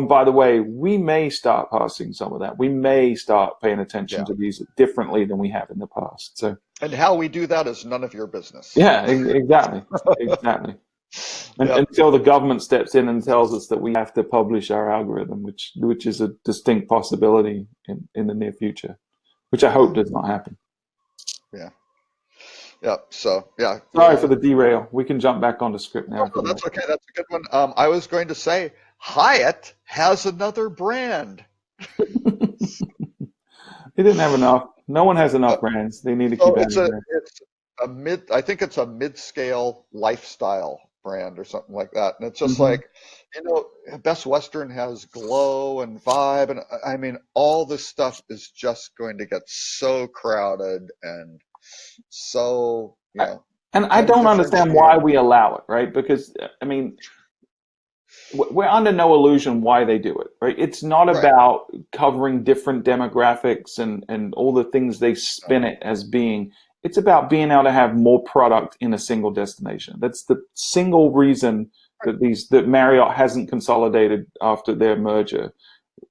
by the way, we may start passing some of that. We may start paying attention to these differently than we have in the past. So, and how we do that is none of your business. Yeah, exactly. Until the government steps in and tells us that we have to publish our algorithm, which is a distinct possibility in the near future, which I hope does not happen. Sorry for the derail. We can jump back onto script now. No, that's okay. That's a good one. I was going to say Hyatt has another brand. They didn't have enough. No one has enough brands. They need to keep adding. I think it's a mid-scale lifestyle brand or something like that. And it's just like, Best Western has Glow and Vibe, and I mean, all this stuff is just going to get so crowded and so, And I don't understand why we allow it, right? Because, I mean, we're under no illusion why they do it, right? It's not about covering different demographics and all the things they spin it as being. It's about being able to have more product in a single destination. That's the single reason that Marriott hasn't consolidated after their merger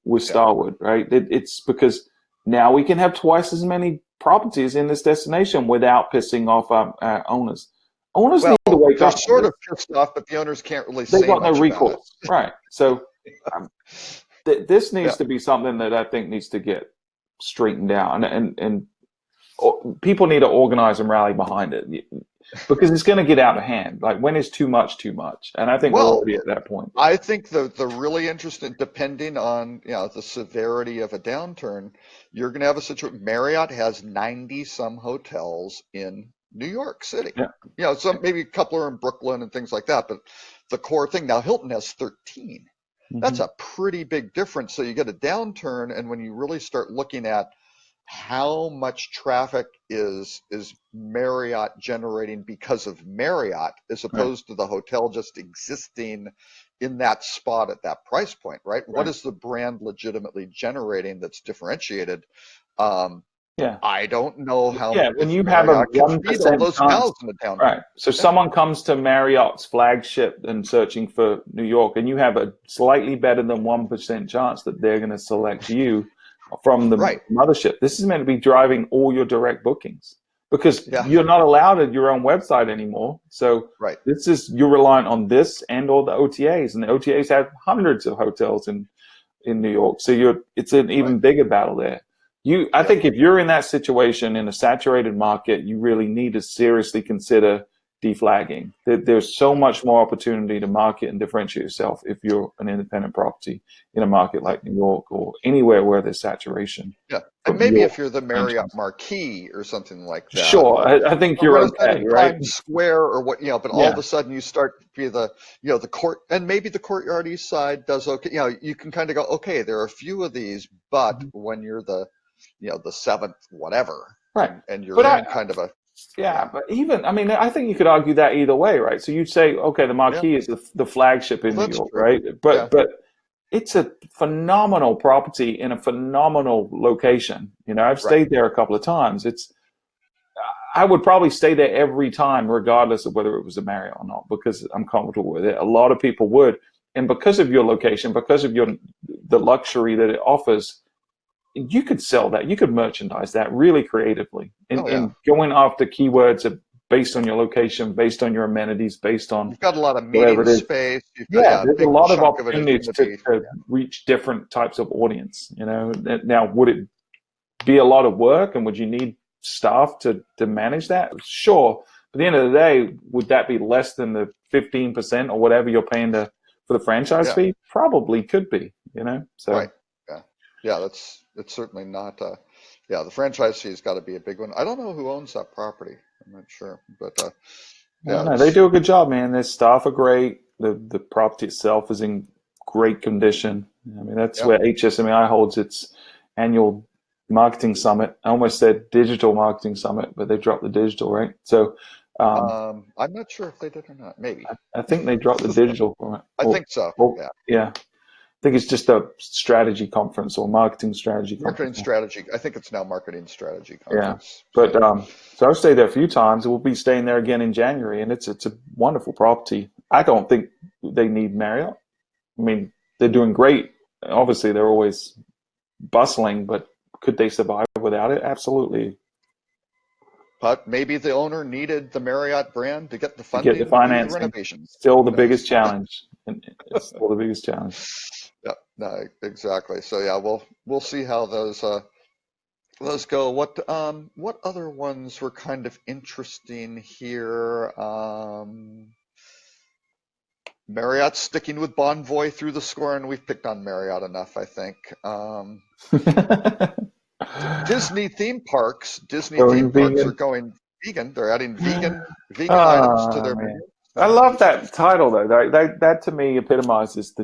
with Starwood, right? It's because now we can have twice as many properties in this destination without pissing off our owners. Owners need to wake up. They're sort of pissed off, but the owners can't really say much about it. They've got no recourse. Right. So this needs to be something that I think needs to get straightened out. And people need to organize and rally behind it, because it's going to get out of hand. Like, when is too much too much? And I think we're already at that point. I think the really interesting, depending on the severity of a downturn, you're going to have a situation. Marriott has 90 some hotels in New York City. Some maybe a couple are in Brooklyn and things like that, but the core thing now, Hilton has 13. That's a pretty big difference. So you get a downturn, and when you really start looking at how much traffic is Marriott generating because of Marriott, as opposed to the hotel just existing in that spot at that price point, right? What is the brand legitimately generating that's differentiated? I don't know how. Yeah, when you have a 1% those chance, in the town, right? So someone comes to Marriott's flagship and searching for New York, and you have a slightly better than 1% chance that they're going to select you from the mothership. This is meant to be driving all your direct bookings, because you're not allowed at your own website anymore. So this is, you're reliant on this and all the OTAs, and the OTAs have hundreds of hotels in New York. So it's an even bigger battle there. I think if you're in that situation in a saturated market, you really need to seriously consider deflagging. There's so much more opportunity to market and differentiate yourself if you're an independent property in a market like New York or anywhere where there's saturation. Yeah, and maybe if you're the Marriott Marquis or something like that. Sure, I think you're okay, right? Times Square or what, but all of a sudden you start to be the court, and maybe the Courtyard East Side does okay. You can kind of go, okay, there are a few of these, but when you're the seventh whatever, and you're in kind of a but even, I mean, I think you could argue that either way, right? So you'd say, okay, the Marquis is the flagship in New York, right? But it's a phenomenal property in a phenomenal location. I've stayed there a couple of times. I would probably stay there every time, regardless of whether it was a Marriott or not, because I'm comfortable with it. A lot of people would, and because of your location, because of the luxury that it offers, you could sell that, you could merchandise that really creatively, and going after keywords based on your location, based on your amenities, based on, you've got a lot of meeting space. There's a lot of opportunities to reach different types of audience. Now, would it be a lot of work, and would you need staff to manage that? Sure. But at the end of the day, would that be less than the 15% or whatever you're paying for the franchise fee? Probably could be. So it's certainly not. The franchise fee has got to be a big one. I don't know who owns that property. I'm not sure, but they do a good job, man. Their staff are great. The property itself is in great condition. I mean, that's where HSMAI holds its annual marketing summit. I almost said digital marketing summit, but they dropped the digital, right? So I'm not sure if they did or not. Maybe I think they dropped the digital from it. I think so. Yeah. I think it's just a strategy conference or marketing strategy conference. Strategy. I think it's now marketing strategy conference. Yeah, but so I've stayed there a few times. We'll be staying there again in January, and it's a wonderful property. I don't think they need Marriott. I mean, they're doing great. Obviously, they're always bustling, but could they survive without it? Absolutely. But maybe the owner needed the Marriott brand to get the funding, to get the financing. The renovations. Still the biggest challenge. It's still the biggest challenge. Yeah, no, exactly. So we'll see how those go. What other ones were kind of interesting here? Marriott's sticking with Bonvoy through the score, and we've picked on Marriott enough, I think. Disney theme parks are going vegan. They're adding vegan items to their menu. I love that title, though. That to me epitomizes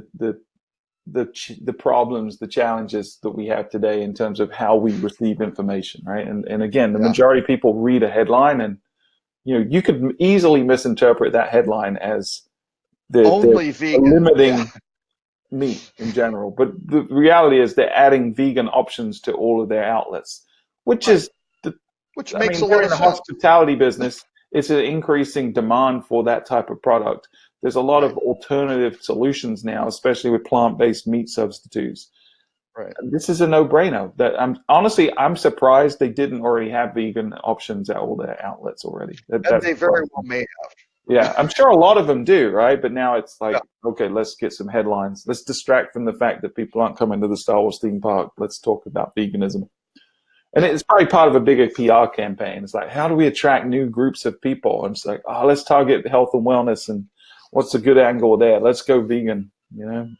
the problems, the challenges that we have today in terms of how we receive information, right? And again, the majority of people read a headline, and you could easily misinterpret that headline as only vegan, limiting meat in general. But the reality is they're adding vegan options to all of their outlets, which makes a lot of sense. In the hospitality business, it's an increasing demand for that type of product. There's a lot of alternative solutions now, especially with plant-based meat substitutes. Right. This is a no-brainer. I'm surprised they didn't already have vegan options at all their outlets already. And they very well may have. Yeah, I'm sure a lot of them do, right? But now it's like, okay, let's get some headlines. Let's distract from the fact that people aren't coming to the Star Wars theme park. Let's talk about veganism. And it's probably part of a bigger PR campaign. It's like, how do we attract new groups of people? And it's like, let's target health and wellness, and what's a good angle there? Let's go vegan.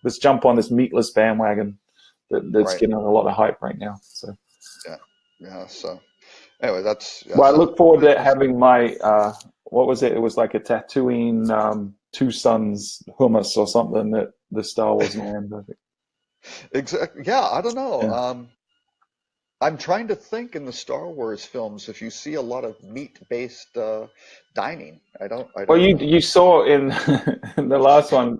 Let's jump on this meatless bandwagon that's getting a lot of hype right now. So So anyway, that's. I look forward to having my what was it? It was like a Tatooine Two Sons hummus or something that the Star Wars named. I think. Exactly. Yeah, I don't know. I'm trying to think in the Star Wars films if you see a lot of meat-based dining. I don't Well, know. you saw in, in the last one,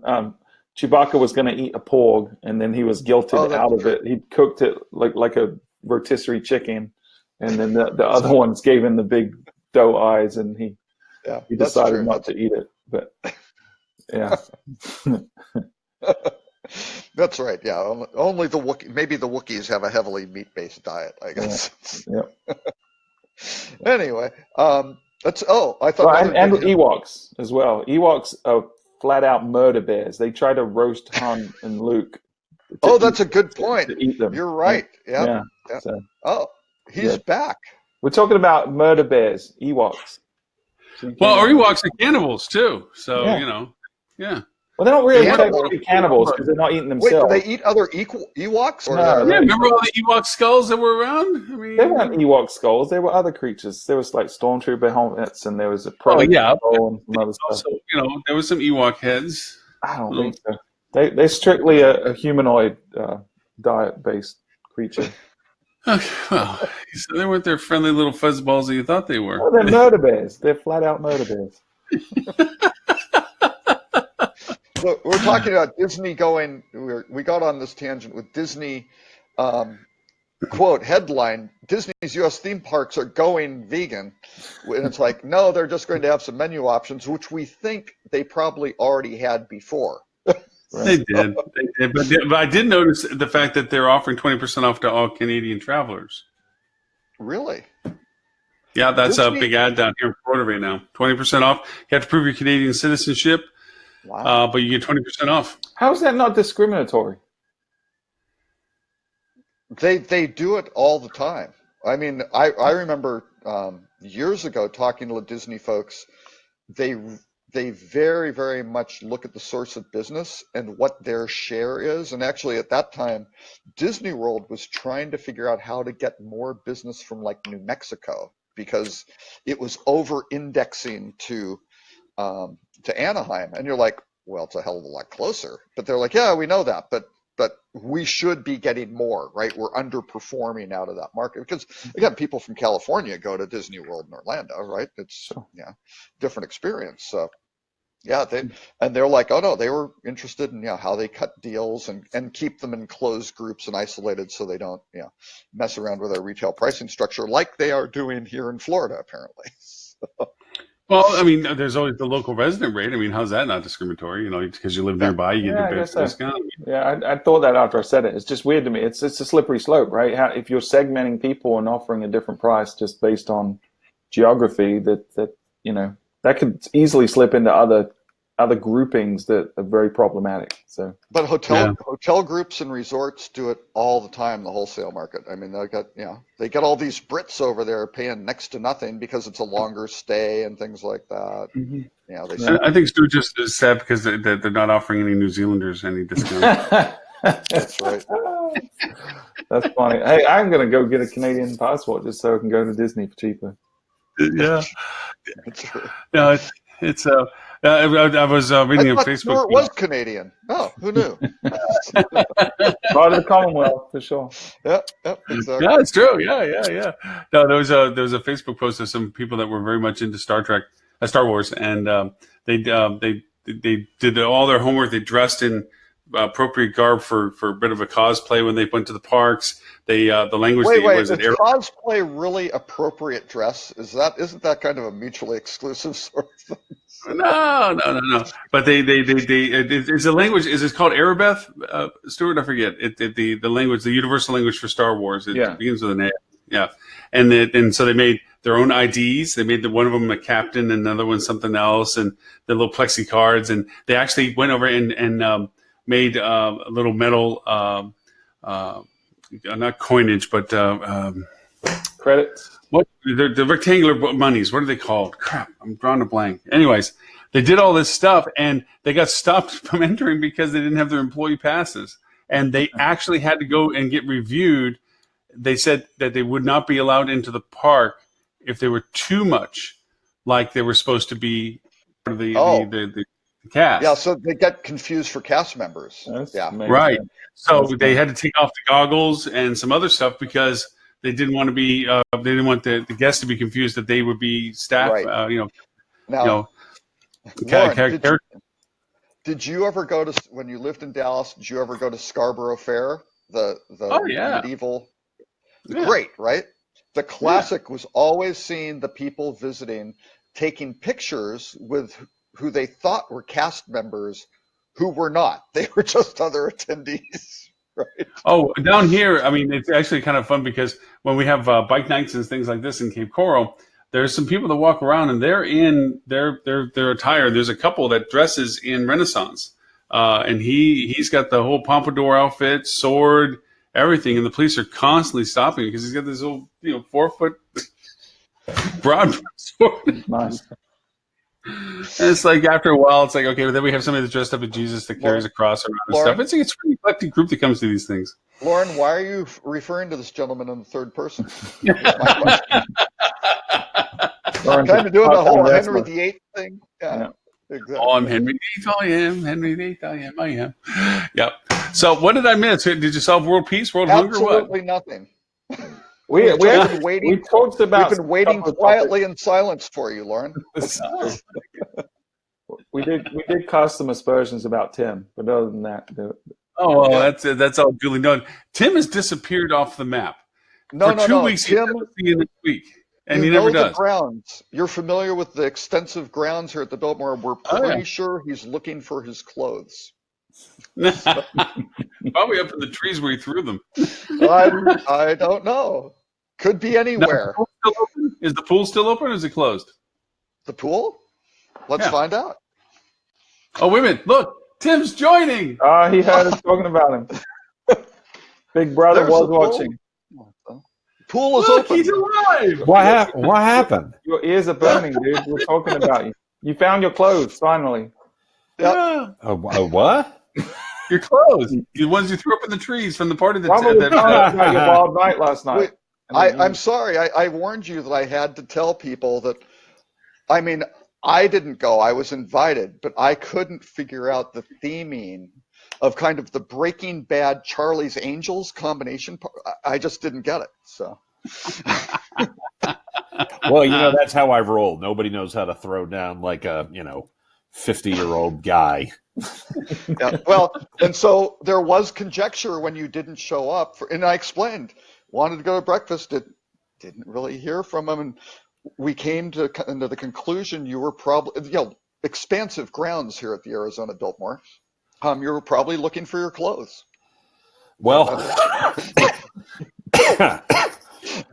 Chewbacca was going to eat a porg, and then he was guilted That's out of true. it. He cooked it like a rotisserie chicken, and then the other ones gave him the big doe eyes, and he decided not to eat it. But yeah. That's right. Yeah, only the Wookiee, maybe the Wookiees have a heavily meat-based diet, I guess. Yeah. Anyway, that's I thought. Well, and Ewoks as well. Ewoks are flat out murder bears. They try to roast Han and Luke. That's a good point. To eat them. You're right. Yeah. So, he's back. We're talking about murder bears, Ewoks. Well, or Ewoks are cannibals too. So yeah. Well, they're not really technically cannibals because they're not eating themselves. Wait, do they eat other Ewoks? Or remember all the Ewok skulls that were around? I mean, they weren't Ewok skulls. They were other creatures. There was like stormtrooper helmets, and there was a predator and some other stuff. Also, there was some Ewok heads. I don't think so. They're strictly a humanoid diet-based creature. Okay, well, so they weren't their friendly little fuzzballs that you thought they were. Well, they're murder bears. They're flat-out murder bears. Look, we're talking about Disney going. We got on this tangent with Disney. Quote headline: Disney's U.S. theme parks are going vegan, and it's like, no, they're just going to have some menu options, which we think they probably already had before. They did, but I did notice the fact that they're offering 20% off to all Canadian travelers. Really? Yeah, that's a big ad down here in Florida right now. 20% off. You have to prove your Canadian citizenship. Wow. But you get 20% off. How is that not discriminatory? They do it all the time. I mean, I remember years ago talking to the Disney folks. They very, very much look at the source of business and what their share is. And actually, at that time, Disney World was trying to figure out how to get more business from like New Mexico because it was over-indexing to Anaheim. And you're like, well, it's a hell of a lot closer. But they're like, yeah, we know that, but we should be getting more, right? We're underperforming out of that market because again, people from California go to Disney World in Orlando, right? It's different experience. So they're like, oh no, they were interested in how they cut deals and keep them in closed groups and isolated so they don't mess around with our retail pricing structure like they are doing here in Florida apparently. Well, I mean, there's always the local resident rate. I mean, how's that not discriminatory? Because you live nearby, you get the best discount. Yeah, I thought that after I said it. It's just weird to me. It's a slippery slope, right? If you're segmenting people and offering a different price just based on geography, that could easily slip into other groupings that are very problematic. So, but hotel groups and resorts do it all the time. The wholesale market. I mean, they got all these Brits over there paying next to nothing because it's a longer stay and things like that. Mm-hmm. I think Stu just is sad because they're not offering any New Zealanders any discount. That's right. That's funny. Hey, I'm gonna go get a Canadian passport just so I can go to Disney for cheaper. Yeah, that's true. No, it's I was reading on Facebook. Stuart was Canadian. Oh, who knew? Part of the Commonwealth for sure. Yep, exactly. Yeah, it's true. Yeah. No, there was a Facebook post of some people that were very much into Star Wars, and they did all their homework. They dressed in appropriate garb for a bit of a cosplay when they went to the parks. The language. Wait, is cosplay really appropriate dress? Isn't that kind of a mutually exclusive sort of thing? No. But it's a language. Is it called Arabeth, Stuart? I forget. The language, the universal language for Star Wars. It begins with an A. Yeah, and so they made their own IDs. They made one of them a captain, and another one something else, and the little plexi cards. And they actually went over and made a little metal, not coinage, but credits. What the rectangular monies? What are they called? Crap, I'm drawing a blank. Anyways, they did all this stuff, and they got stopped from entering because they didn't have their employee passes, and they actually had to go and get reviewed. They said that they would not be allowed into the park if they were too much like they were supposed to be part of the cast. Yeah, so they get confused for cast members. That's yeah, amazing. Right. So they had to take off the goggles and some other stuff because they didn't want to be they didn't want the guests to be confused that they would be staff. Right. Now, Lauren, did you ever go to, when you lived in Dallas, did you ever go to Scarborough Fair? The medieval, great, right? The classic was always seeing the people visiting, taking pictures with who they thought were cast members who were not. They were just other attendees, right? Oh, down here, I mean, it's actually kind of fun because when we have bike nights and things like this in Cape Coral, there's some people that walk around and they're in their attire. There's a couple that dresses in Renaissance, and he's got the whole pompadour outfit, sword, everything, and the police are constantly stopping because he's got this little 4-foot broad sword. Nice. And it's like after a while, it's like, okay, but then we have somebody that's dressed up as Jesus that carries a cross around and stuff. It's a pretty eclectic group that comes to these things. Lauren, why are you referring to this gentleman in the third person? That's my question. Kind of doing the whole Henry VIII thing. Yeah. Exactly. Oh, I'm Henry VIII. I am Henry VIII. I am. Yep. So, what did I miss? Did you solve world peace, world hunger? What? Absolutely nothing. We've been waiting quietly in silence for you, Lauren. we did cast some aspersions about Tim, but other than that, oh, well, that's all duly known. Tim has disappeared off the map. For 2 weeks. Tim, he's never seen this week, and he never does. The grounds. You're familiar with the extensive grounds here at the Biltmore. We're pretty sure he's looking for his clothes. Probably up in the trees where he threw them. I don't know. Could be anywhere. Is the pool still open or is it closed? The pool? Let's find out. Oh, wait a minute. Look, Tim's joining. He heard us talking about him. Big brother was watching. Pool is open. He's alive. What happened? Your ears are burning, dude. We're talking about you. You found your clothes, finally. Yeah. What? Your clothes. The ones you threw up in the trees from the party that about your wild night last night. I'm sorry. I warned you that I had to tell people that, I mean, I didn't go. I was invited, but I couldn't figure out the theming of kind of the Breaking Bad Charlie's Angels combination. I just didn't get it. So. Well, that's how I roll. Nobody knows how to throw down like a, 50-year-old guy. Yeah, well, and so there was conjecture when you didn't show up, and I explained, wanted to go to breakfast, didn't really hear from him, and we came to the conclusion you were probably, expansive grounds here at the Arizona Biltmore. You were probably looking for your clothes. Well,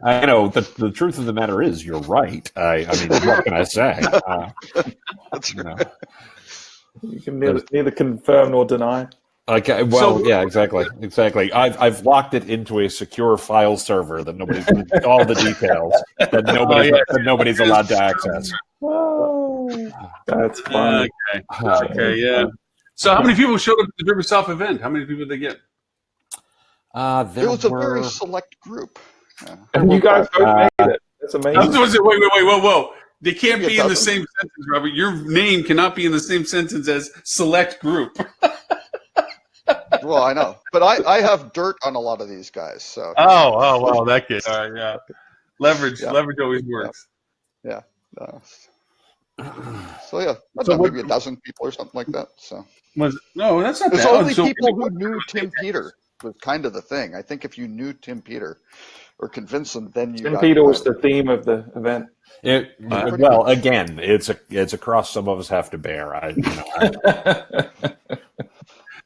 I know the truth of the matter is you're right. I mean, what can I say? That's right. You can neither confirm nor deny. Okay. Well, yeah, exactly. I've locked it into a secure file server that all the details that nobody's allowed to access. Oh, that's fun. Okay. Yeah. So, how many people showed up at the DerbySoft event? How many people did they get? It was a very select group. Yeah. And you guys both made it. That's amazing. Wait, whoa. They can't be in the same sentence, Robert. Your name cannot be in the same sentence as select group. Well, I know. But I have dirt on a lot of these guys. So. Oh, well, that case. All right, yeah. Leverage always works. Yeah. So, yeah. Maybe a dozen people or something like that. So. No, that's not There's bad. only people who knew Tim Peter was kind of the thing. I think if you knew Tim Peter or convinced them, then you Tim Peter was the theme of the event. Well, again, it's a cross some of us have to bear.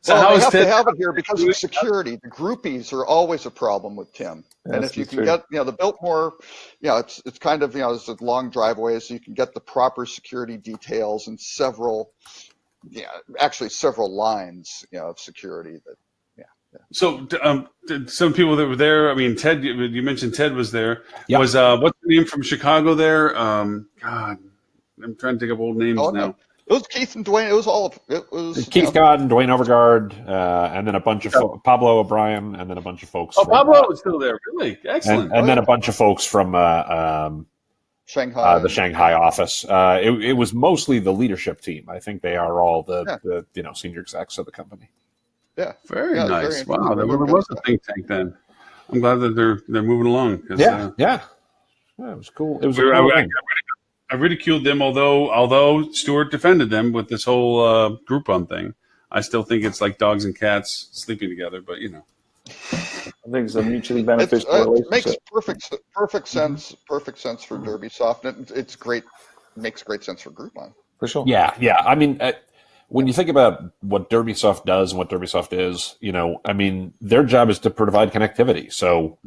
So they have to have it here because of security. The groupies are always a problem with Tim. And if you can get, the Biltmore, it's kind of, there's a long driveway, so you can get the proper security details and several lines, of security that. So, some people that were there. I mean, Ted. You mentioned Ted was there. Yep. Was what's the name from Chicago there? God, I'm trying to think of old names now. No. It was Keith and Dwayne. It was Keith Scott and Dwayne Overgaard, and then a bunch of Pablo O'Brien, and then a bunch of folks. Pablo was still there. Really excellent. And then a bunch of folks from Shanghai, the Shanghai office. It was mostly the leadership team. I think they are all the senior execs of the company. Yeah, very nice. Wow, there really was a think tank then. I'm glad that they're moving along. Yeah, it was cool. It was I ridiculed them, although Stuart defended them with this whole Groupon thing. I still think it's like dogs and cats sleeping together, but you know. I think it's a mutually beneficial relationship. It makes perfect sense for DerbySoft, and it's great. Makes great sense for Groupon. For sure. Yeah. I mean, when you think about what DerbySoft does and what DerbySoft is, I mean, their job is to provide connectivity. So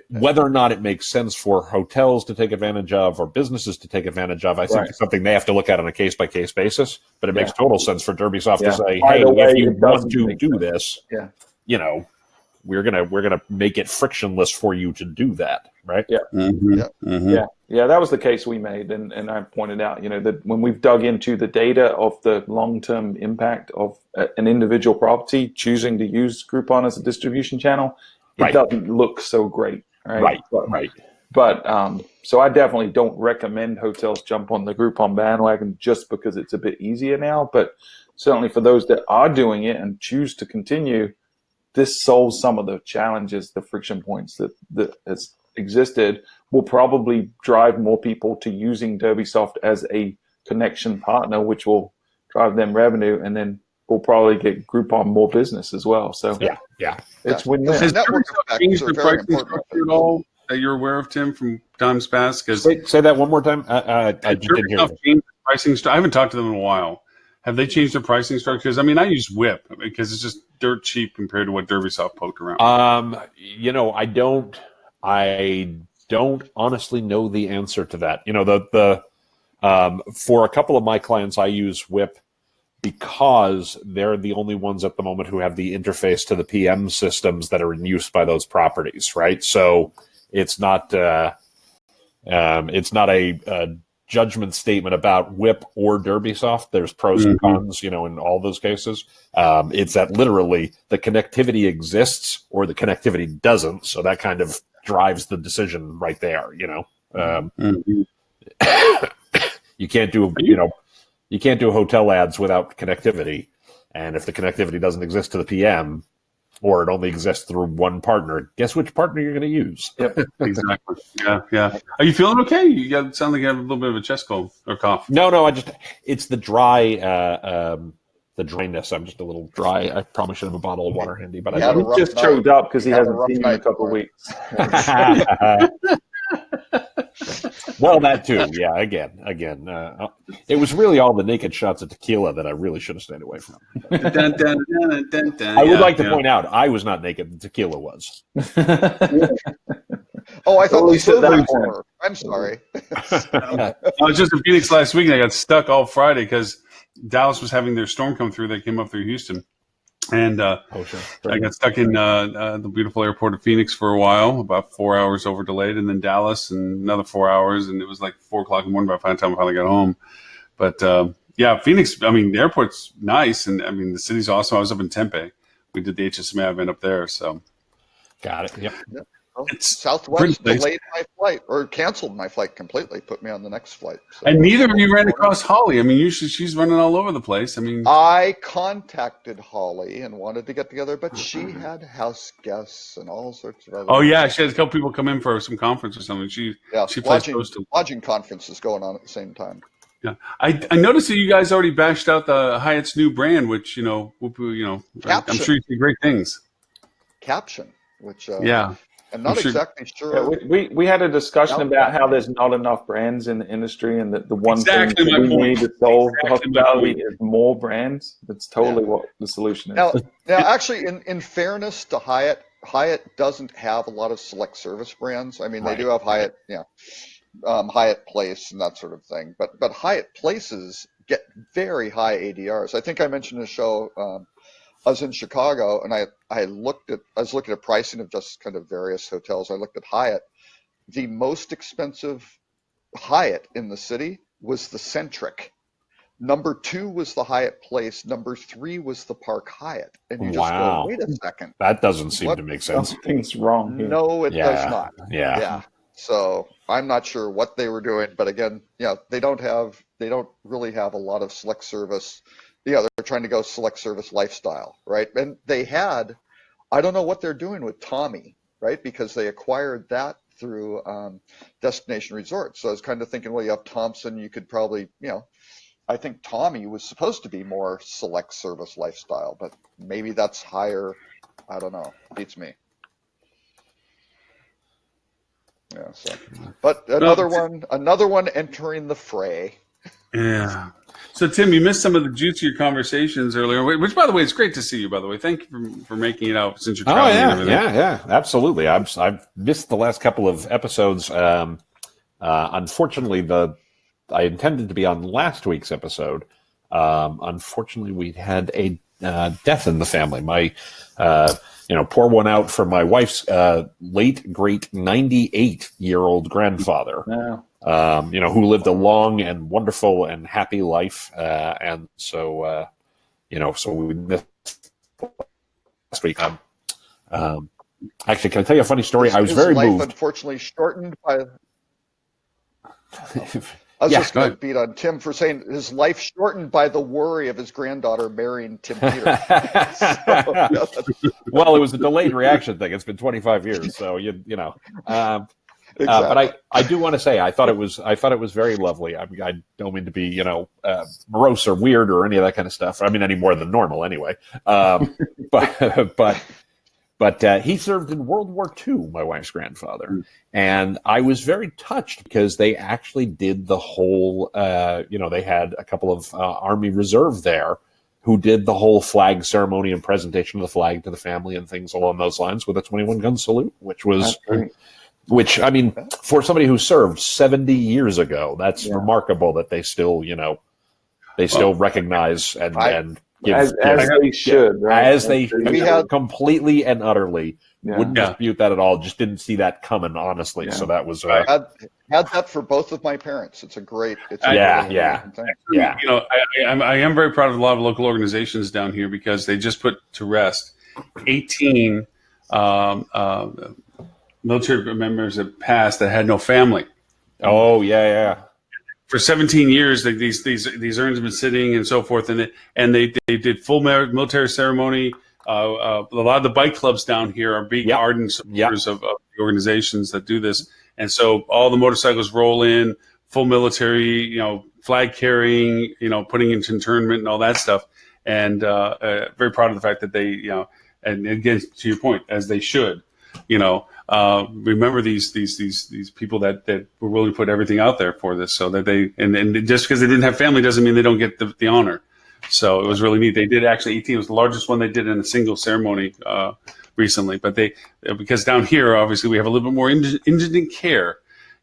whether or not it makes sense for hotels to take advantage of or businesses to take advantage of, I think it's something they have to look at on a case-by-case basis. But it makes total sense for DerbySoft to say, hey, if you want to do this, we're gonna make it frictionless for you to do that, right? Yeah. That was the case we made, and I pointed out, that when we've dug into the data of the long-term impact of an individual property choosing to use Groupon as a distribution channel, it doesn't look so great, right? But so I definitely don't recommend hotels jump on the Groupon bandwagon just because it's a bit easier now. But certainly for those that are doing it and choose to continue, this solves some of the challenges, the friction points that has existed. Will probably drive more people to using DerbySoft as a connection partner, which will drive them revenue, and then we'll probably get Groupon more business as well. So it's win-win. Has DerbySoft changed the pricing structure at all that you're aware of, Tim, from times past? Because say that one more time. I just didn't hear changed the pricing. I haven't talked to them in a while. Have they changed their pricing structure? Because I mean, I use Whip because it's just dirt cheap compared to what DerbySoft poked around. I don't honestly know the answer to that. For a couple of my clients, I use Whip because they're the only ones at the moment who have the interface to the PM systems that are in use by those properties, right? So it's not a judgment statement about Whip or DerbySoft. There's pros and cons, in all those cases. It's that literally the connectivity exists or the connectivity doesn't. So that kind of drives the decision right there. You can't do hotel ads without connectivity, and if the connectivity doesn't exist to the PM, or it only exists through one partner, guess which partner you're going to use? Yep, exactly. Yeah. Are you feeling okay? You sound like you have a little bit of a chest cold or cough. No, it's the dry. The dryness. I'm just a little dry. I probably should have a bottle of water handy, but I he's just choked up because he hasn't seen you in a couple of weeks. Well, that too. Yeah. Again. It was really all the naked shots of tequila that I really should have stayed away from. I would like to point out I was not naked. The tequila was. Oh, I thought the servers were. I'm sorry. I was just in Phoenix last week and I got stuck all Friday because Dallas was having their storm come through. They came up through Houston. And I got stuck in the beautiful airport of Phoenix for a while, about 4 hours over delayed, and then Dallas and another 4 hours. And it was like 4 o'clock in the morning by the time I finally got home. But Phoenix, I mean, the airport's nice. And I mean, the city's awesome. I was up in Tempe. We did the HSMA event up there. So got it. Yep. It's Southwest delayed my flight or canceled my flight completely, put me on the next flight. So. And neither of you ran across Holly. I mean, usually she's running all over the place. I mean, I contacted Holly and wanted to get together, but she had house guests and all sorts of other. Oh yeah, she had a couple people come in for some conference or something. She lodging conferences going on at the same time. Yeah, I noticed that you guys already bashed out the Hyatt's new brand, which I'm sure you see great things. Caption, which I'm not exactly sure. We had a discussion about how there's not enough brands in the industry, and that the one thing we need to solve hospitality is more brands. That's totally what the solution is. Now, actually, in fairness to Hyatt, Hyatt doesn't have a lot of select service brands. I mean, they do have Hyatt, Hyatt Place and that sort of thing. But Hyatt Places get very high ADRs. I think I mentioned in the show. I was in Chicago and I was looking at pricing of just kind of various hotels. I looked at Hyatt. The most expensive Hyatt in the city was the Centric. Number 2 was the Hyatt Place. Number 3 was the Park Hyatt. And you just go, wait a second. That doesn't seem to make sense. Something's wrong here. No, it does not. Yeah. So I'm not sure what they were doing, but again, they don't really have a lot of select service. They're trying to go select service lifestyle, right? And they had, I don't know what they're doing with Tommy, right? Because they acquired that through Destination Resorts. So I was kind of thinking, well, you have Thompson, you could probably, I think Tommy was supposed to be more select service lifestyle, but maybe that's higher. I don't know. Beats me. Yeah. So, but another one entering the fray. Yeah. So Tim, you missed some of the juicier conversations earlier, which, by the way, it's great to see you. By the way, thank you for making it out since you're traveling. Oh yeah, and everything. yeah, absolutely. I've missed the last couple of episodes. Unfortunately, I intended to be on last week's episode. Unfortunately, we had a death in the family. My pour one out for my wife's late great 98-year-old grandfather. Yeah. Who lived a long and wonderful and happy life, and so so we missed last week. Actually, can I tell you a funny story? I was very life moved. Unfortunately, shortened by. I was just going to beat on Tim for saying his life shortened by the worry of his granddaughter marrying Tim Peter. Well, it was a delayed reaction thing. It's been 25 years, so Exactly. But I do want to say I thought it was very lovely. I don't mean to be morose or weird or any of that kind of stuff. I mean any more than normal anyway. But he served in World War II, my wife's grandfather, and I was very touched because they actually did the whole. They had a couple of Army Reserve there who did the whole flag ceremony and presentation of the flag to the family and things along those lines with a 21-gun salute, which was. Which, I mean, for somebody who served 70 years ago, that's remarkable that they still, recognize and give as they should, right? As they completely and utterly wouldn't dispute that at all. Just didn't see that coming, honestly. Yeah. So that was had that for both of my parents. It's a great, thing. I am very proud of a lot of local organizations down here because they just put to rest 18 military members that passed that had no family. Oh yeah. For 17 years, these urns have been sitting and so forth, and they did full military ceremony. A lot of the bike clubs down here are big ardent supporters of the organizations that do this, and so all the motorcycles roll in full military, flag carrying, putting into internment and all that stuff. And very proud of the fact that they, and again to your point, as they should, remember these people that were willing to put everything out there for this, so that they and just because they didn't have family doesn't mean they don't get the honor. So it was really neat. They did actually 18. It was the largest one they did in a single ceremony recently. But because down here obviously we have a little bit more indigent care,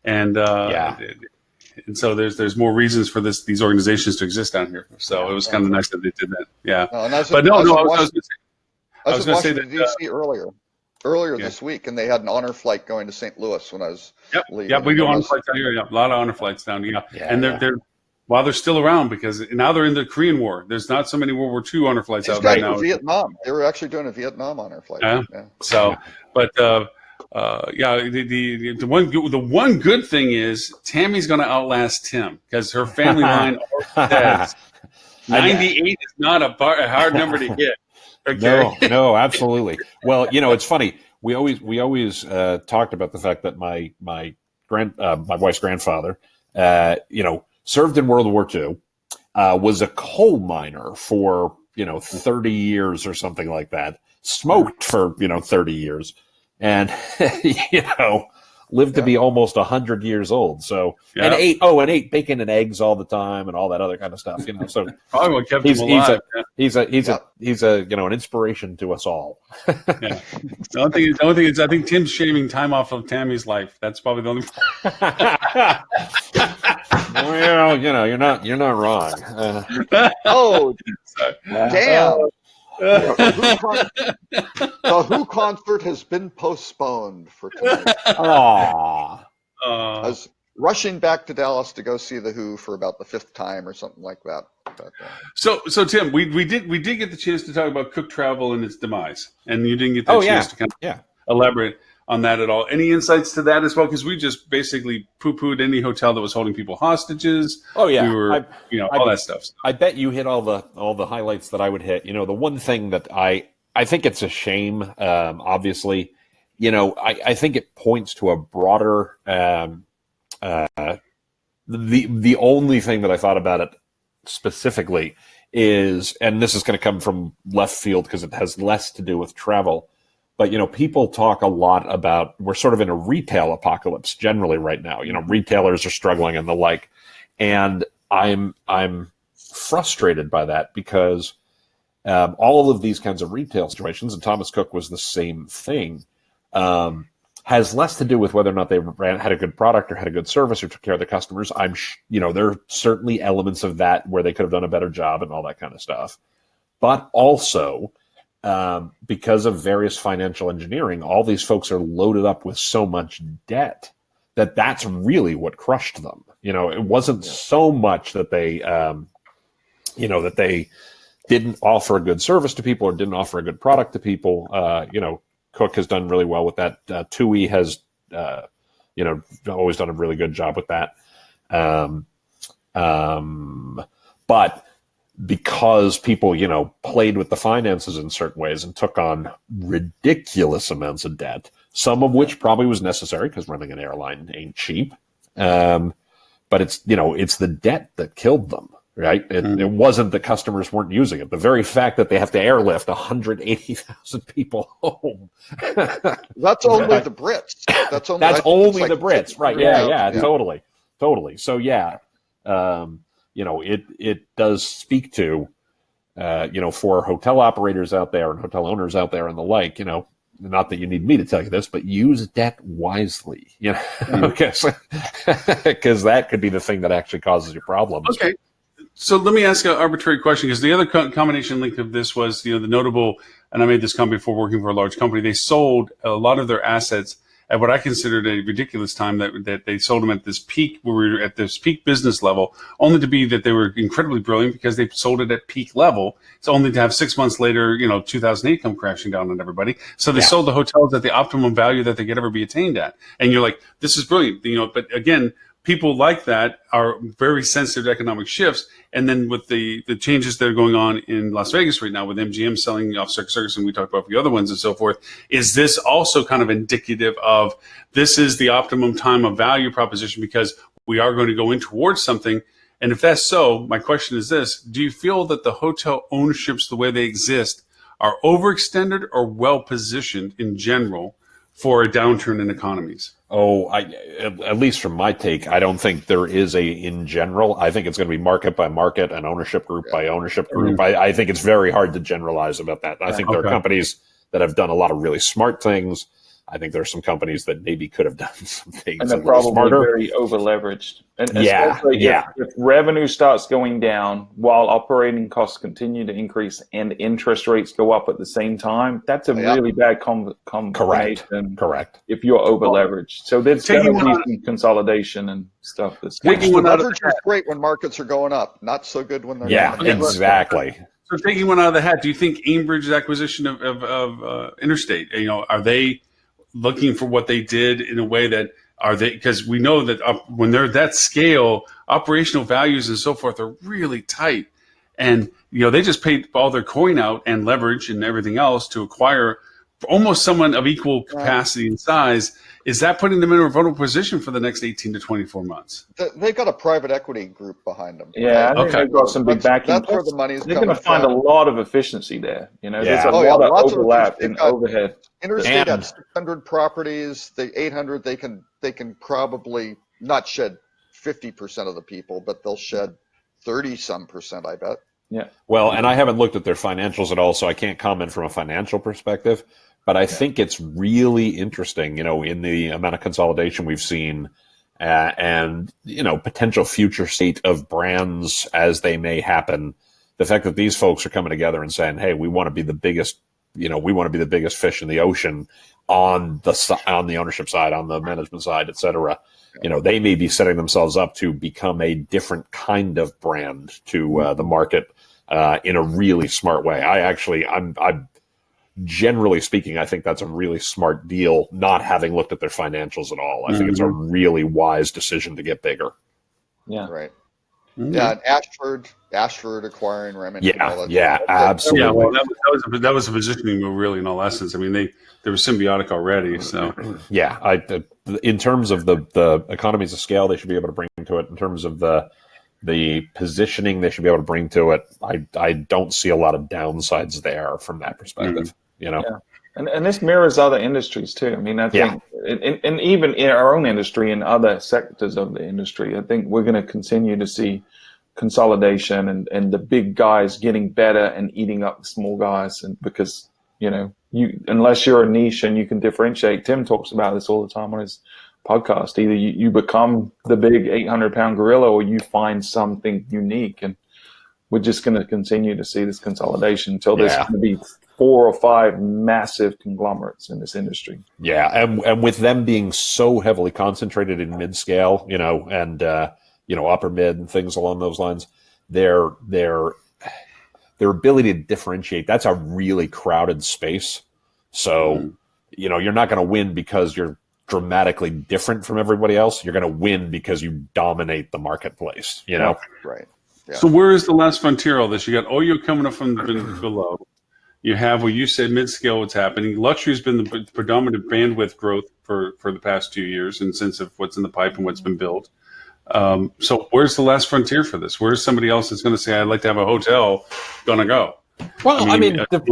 and and so there's more reasons for these organizations to exist down here. So it was kind of nice that they did that. Yeah. I was going to say that DC earlier this week, and they had an honor flight going to St. Louis when I was leaving. Yeah, we do honor flights down here. Yeah, a lot of honor flights down here. And they're while they're still around, because now they're in the Korean War. There's not so many World War II honor flights out right now. Vietnam. They were actually doing a Vietnam honor flight. So, but the one good thing is Tammy's going to outlast Tim because her family line says 98 is not a hard number to hit. Okay. No, absolutely. Well, it's funny. We always talked about the fact that my wife's grandfather, served in World War II, was a coal miner for 30 years or something like that. Smoked for 30 years, and lived to be almost 100 years old. So and ate bacon and eggs all the time and all that other kind of stuff. So probably what kept him alive. He's an inspiration to us all. The only thing is I think Tim's shaving time off of Tammy's life. That's probably the only. Well, you're not wrong. Damn. The Who concert has been postponed for tonight. Aww. I was rushing back to Dallas to go see the Who for about the 5th time or something like that. But, So Tim, we did get the chance to talk about Cook Travel and its demise, and you didn't get the chance to kind of elaborate on that at all. Any insights to that as well? Because we just basically poo-pooed any hotel that was holding people hostages. Oh yeah, we were, all that stuff. I bet you hit all the highlights that I would hit. The one thing that I think it's a shame, obviously, I think it points to a broader. The only thing that I thought about it specifically is, and this is going to come from left field because it has less to do with travel, but people talk a lot about, we're sort of in a retail apocalypse generally right now. Retailers are struggling and the like, and I'm frustrated by that because all of these kinds of retail situations, and Thomas Cook was the same thing, has less to do with whether or not they had a good product or had a good service or took care of the customers. There are certainly elements of that where they could have done a better job and all that kind of stuff. But also, because of various financial engineering, all these folks are loaded up with so much debt that's really what crushed them. It wasn't so much that they, that they didn't offer a good service to people or didn't offer a good product to people. Cook has done really well with that. TUI has, always done a really good job with that. But because people, played with the finances in certain ways and took on ridiculous amounts of debt, some of which probably was necessary because running an airline ain't cheap. But it's the debt that killed them. Right. It wasn't that customers weren't using it. The very fact that they have to airlift 180,000 people home. That's only the Brits. That's only the Brits. Right. Yeah. Totally. So, it does speak to, for hotel operators out there and hotel owners out there and the like, not that you need me to tell you this, but use debt wisely, because that could be the thing that actually causes you problems. Okay. So let me ask an arbitrary question, because the other combination link of this was, the notable, and I made this comment before working for a large company, they sold a lot of their assets at what I considered a ridiculous time, that they sold them at this peak, where we were at this peak business level, only to be that they were incredibly brilliant because they sold it at peak level. It's only to have 6 months later, 2008 come crashing down on everybody. So they sold the hotels at the optimum value that they could ever be attained at. And you're like, this is brilliant, but again, people like that are very sensitive to economic shifts. And then with the changes that are going on in Las Vegas right now, with MGM selling off Circus, and we talked about the other ones and so forth, is this also kind of indicative of this is the optimum time of value proposition because we are going to go in towards something? And if that's so, my question is this: do you feel that the hotel ownerships, the way they exist, are overextended or well positioned in general for a downturn in economies? At least from my take, I don't think there is in general. I think it's going to be market by market and ownership group by ownership group. I think it's very hard to generalize about that. I think there are companies that have done a lot of really smart things. I think there are some companies that maybe could have done some things and they're probably smarter. Very over leveraged. And if revenue starts going down while operating costs continue to increase and interest rates go up at the same time, that's a really bad combination. Correct. If you're over leveraged, so there's going to be some consolidation and stuff. Leverage is great when markets are going up, not so good when they're down. Exactly. So taking one out of the hat, do you think Aimbridge's acquisition of Interstate, are they looking for what they did in a way that because we know that when they're that scale, operational values and so forth are really tight, and they just paid all their coin out and leverage and everything else to acquire almost someone of equal capacity and size. Is that putting them in a vulnerable position for the next 18 to 24 months? They've got a private equity group behind them. Yeah, I think they've got some big backing. That's where the money's coming from. They're going to find a lot of efficiency there. There's a lot of overlap in overhead. Interstate had 600 properties. The 800, they can probably not shed 50% of the people, but they'll shed 30-some%, I bet. Yeah. Well, and I haven't looked at their financials at all, so I can't comment from a financial perspective. But I think it's really interesting, in the amount of consolidation we've seen, and potential future state of brands as they may happen. The fact that these folks are coming together and saying, "Hey, we want to be the biggest." We want to be the biggest fish in the ocean on the ownership side, on the management side, et cetera. They may be setting themselves up to become a different kind of brand to the market in a really smart way. I'm generally speaking, I think that's a really smart deal, not having looked at their financials at all. I think it's a really wise decision to get bigger. Yeah. Right. Yeah, and Ashford acquiring Remington. Absolutely. Yeah, well, that was a positioning move, really, in all essence. I mean, they were symbiotic already. So, yeah, in terms of the economies of scale, they should be able to bring to it. In terms of the positioning, they should be able to bring to it. I don't see a lot of downsides there from that perspective. You know. Yeah. And this mirrors other industries too. I mean, I think, and even in our own industry and other sectors of the industry, I think we're going to continue to see consolidation and the big guys getting better and eating up the small guys. And because, unless you're a niche and you can differentiate, Tim talks about this all the time on his podcast, either you become the big 800-pound gorilla or you find something unique. And we're just going to continue to see this consolidation until there's going to be 4 or 5 massive conglomerates in this industry. Yeah, and with them being so heavily concentrated in mid-scale, and upper mid and things along those lines, their ability to differentiate, that's a really crowded space. So, you're not going to win because you're dramatically different from everybody else. You're going to win because you dominate the marketplace, Right. Yeah. So where is the last frontier all this? You got Oyo coming up from below. You have what you said, mid-scale, what's happening. Luxury has been the predominant bandwidth growth for the past 2 years in sense of what's in the pipe and what's been built. So where's the last frontier for this? Where's somebody else that's going to say, I'd like to have a hotel, gonna go? Well,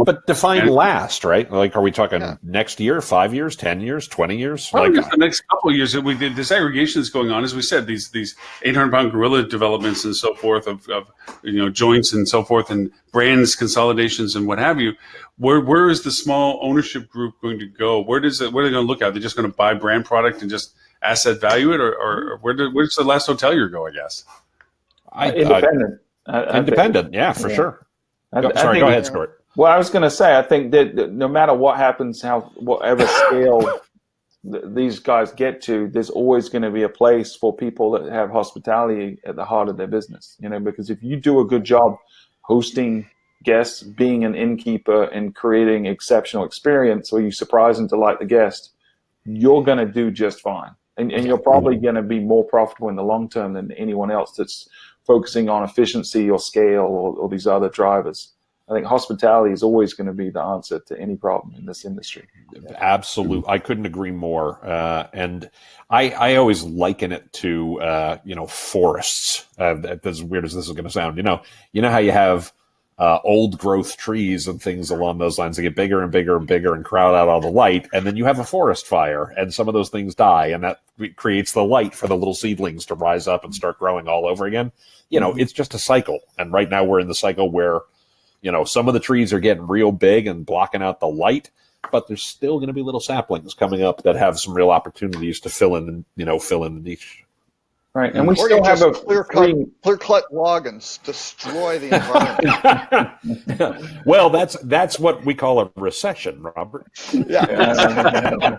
but define last, right? Like, are we talking next year, 5 years, 10 years, 20 years? Well, just the next couple of years, the disaggregation that's going on, as we said, these 800-pound gorilla developments and so forth of joints and so forth and brands consolidations and what have you. Where is the small ownership group going to go? Where are they going to look at? They're just going to buy brand product and just asset value it, or where's the last hotel you go? I guess independent. Independent, for sure. Go ahead, Stuart. Well, I was going to say, I think that no matter what happens, whatever scale these guys get to, there's always going to be a place for people that have hospitality at the heart of their business. Because if you do a good job hosting guests, being an innkeeper, and creating exceptional experience where you surprise and delight the guest, you're going to do just fine. And you're probably going to be more profitable in the long term than anyone else that's focusing on efficiency or scale or these other drivers. I think hospitality is always going to be the answer to any problem in this industry. Absolutely. I couldn't agree more. And I always liken it to, forests. As weird as this is going to sound, you know how you have old growth trees and things along those lines. They get bigger and bigger and bigger and crowd out all the light. And then you have a forest fire and some of those things die. And that creates the light for the little seedlings to rise up and start growing all over again. It's just a cycle. And right now we're in the cycle where, some of the trees are getting real big and blocking out the light, but there's still going to be little saplings coming up that have some real opportunities to fill in the niche. Right, and we still have a clear-cut log and destroy the environment. Well, that's what we call a recession, Robert. Yeah.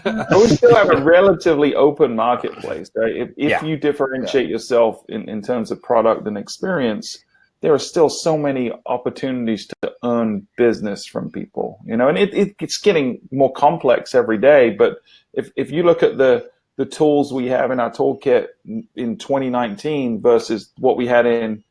But we still have a relatively open marketplace, right? If you differentiate yourself in terms of product and experience, there are still so many opportunities to earn business from people, and it's getting more complex every day. But if you look at the tools we have in our toolkit in 2019 versus what we had in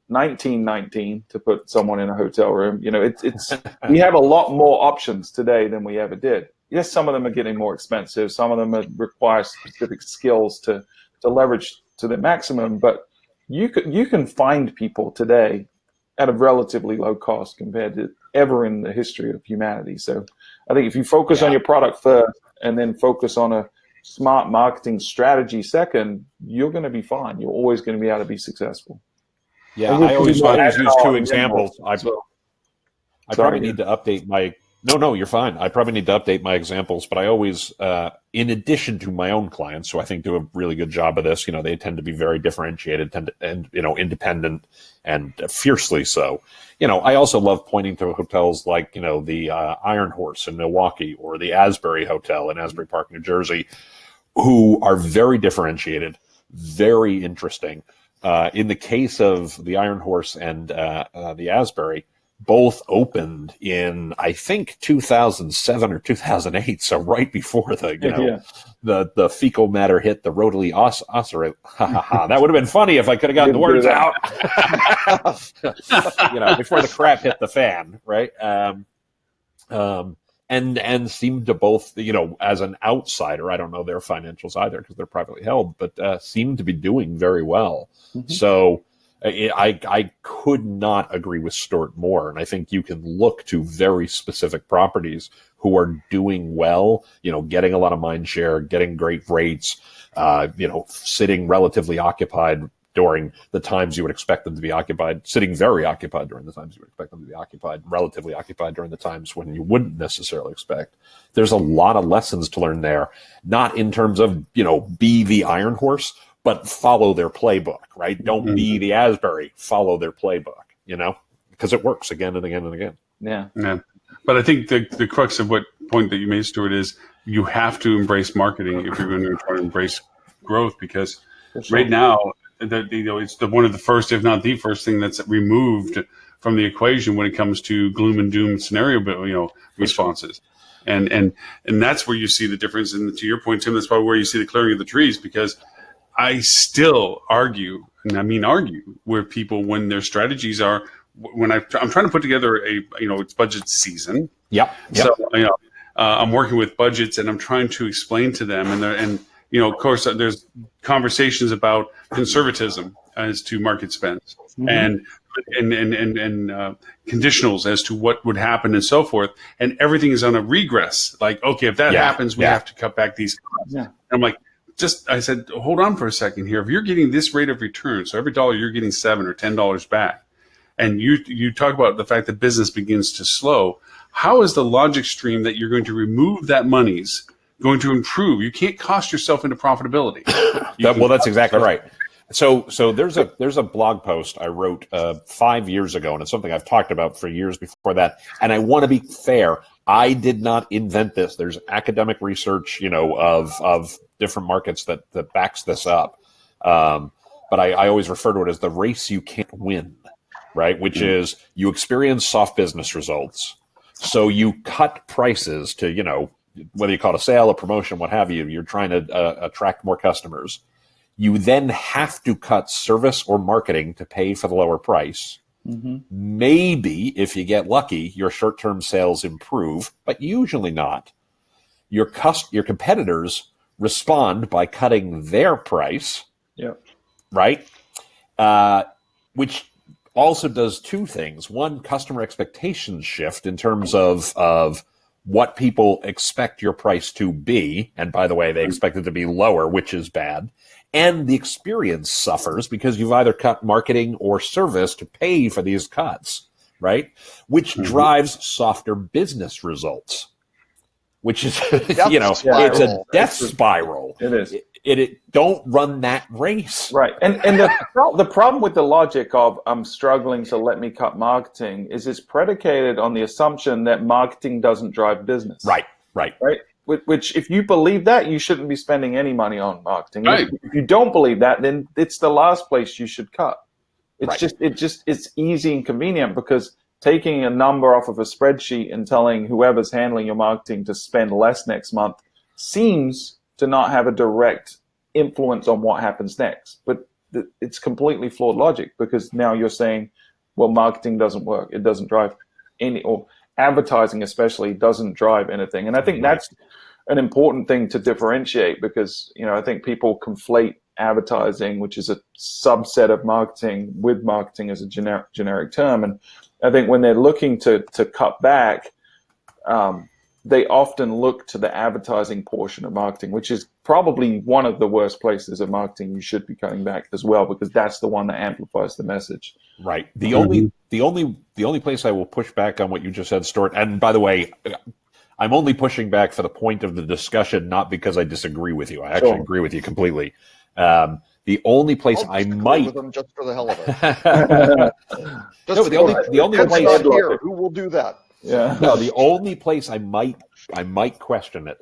1919 to put someone in a hotel room, it's we have a lot more options today than we ever did. Yes, some of them are getting more expensive. Some of them require specific skills to leverage to the maximum, but you can find people today at a relatively low cost compared to ever in the history of humanity. So I think if you focus on your product first and then focus on a smart marketing strategy second, you're going to be fine. You're always going to be able to be successful. Yeah, I always use 2 examples. I probably need to update my... No, you're fine. I probably need to update my examples, but I always, in addition to my own clients, who I think do a really good job of this, they tend to be very differentiated and independent and fiercely so. I also love pointing to hotels like, the Iron Horse in Milwaukee or the Asbury Hotel in Asbury Park, New Jersey, who are very differentiated, very interesting. In the case of the Iron Horse and the Asbury, both opened in, I think, 2007 or 2008, so right before the fecal matter hit the rotally oscillate. That would have been funny if I could have gotten the words out. Before the crap hit the fan, right? And seemed to both, as an outsider, I don't know their financials either because they're privately held, but seemed to be doing very well. Mm-hmm. So I could not agree with Stuart more. And I think you can look to very specific properties who are doing well, getting a lot of mind share, getting great rates, sitting relatively occupied during the times you would expect them to be occupied, sitting very occupied during the times you would expect them to be occupied, relatively occupied during the times when you wouldn't necessarily expect. There's a lot of lessons to learn there, not in terms of, be the iron horse, but follow their playbook, right? Don't be the Asbury, follow their playbook, because it works again and again and again. Yeah. But I think the crux of what point that you made, Stuart, is you have to embrace marketing if you're going to try to embrace growth, because right now, it's one of the first, if not the first thing that's removed from the equation when it comes to gloom and doom scenario, responses. And that's where you see the difference. And to your point, Tim, that's probably where you see the clearing of the trees, because I still argue, and I mean argue, where people, when their strategies are, when I'm trying to put together it's budget season. Yep. So, I'm working with budgets and I'm trying to explain to them, and of course, there's conversations about conservatism as to market spends, and conditionals as to what would happen and so forth, and everything is on a regress. Like, okay, if that happens, we have to cut back these costs. Yeah. I'm like, I said, hold on for a second here. If you're getting this rate of return, so every dollar you're getting $7 or $10 back, and you talk about the fact that business begins to slow, how is the logic stream that you're going to remove that money's going to improve? You can't cost yourself into profitability. That's exactly right. So there's a blog post I wrote 5 years ago, and it's something I've talked about for years before that. And I want to be fair. I did not invent this. There's academic research, of different markets that backs this up. But I always refer to it as the race you can't win, right? Which is you experience soft business results. So you cut prices to, whether you call it a sale, a promotion, what have you, you're trying to attract more customers. You then have to cut service or marketing to pay for the lower price. Mm-hmm. Maybe if you get lucky, your short-term sales improve, but usually not. Your competitors respond by cutting their price, right? Which also does two things. One, customer expectations shift in terms of what people expect your price to be. And by the way, they expect it to be lower, which is bad. And the experience suffers because you've either cut marketing or service to pay for these cuts, right? Which drives softer business results, which is, it's a death spiral. It is. It don't run that race. Right. And the problem with the logic of I'm struggling, so let me cut marketing is it's predicated on the assumption that marketing doesn't drive business. Right. Which, if you believe that, you shouldn't be spending any money on marketing. Right. If you don't believe that, then it's the last place you should cut. It's easy and convenient, because taking a number off of a spreadsheet and telling whoever's handling your marketing to spend less next month seems to not have a direct influence on what happens next. But it's completely flawed logic, because now you're saying, well, marketing doesn't work. It doesn't drive or advertising especially doesn't drive anything. And I think that's an important thing to differentiate, because, I think people conflate advertising, which is a subset of marketing, with marketing as a generic term. And I think when they're looking to cut back, they often look to the advertising portion of marketing, which is probably one of the worst places of marketing you should be cutting back as well, because that's the one that amplifies the message. Right. The only place I will push back on what you just said, Stuart, and by the way, I'm only pushing back for the point of the discussion, not because I disagree with you. I actually agree with you completely. The only place I might with them just for the hell of it. the only place here, who will do that? Yeah. No, the only place I might question it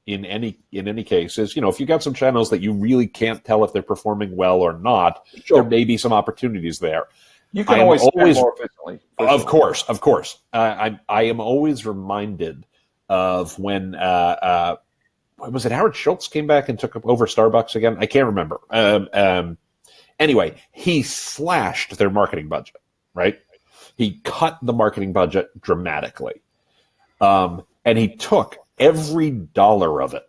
in any case is, if you got some channels that you really can't tell if they're performing well or not, there may be some opportunities there. You can always spend more efficiently. Of course. I am always reminded of when was it Howard Schultz came back and took over Starbucks again? I can't remember. Anyway, he slashed their marketing budget, right? He cut the marketing budget dramatically. And he took every dollar of it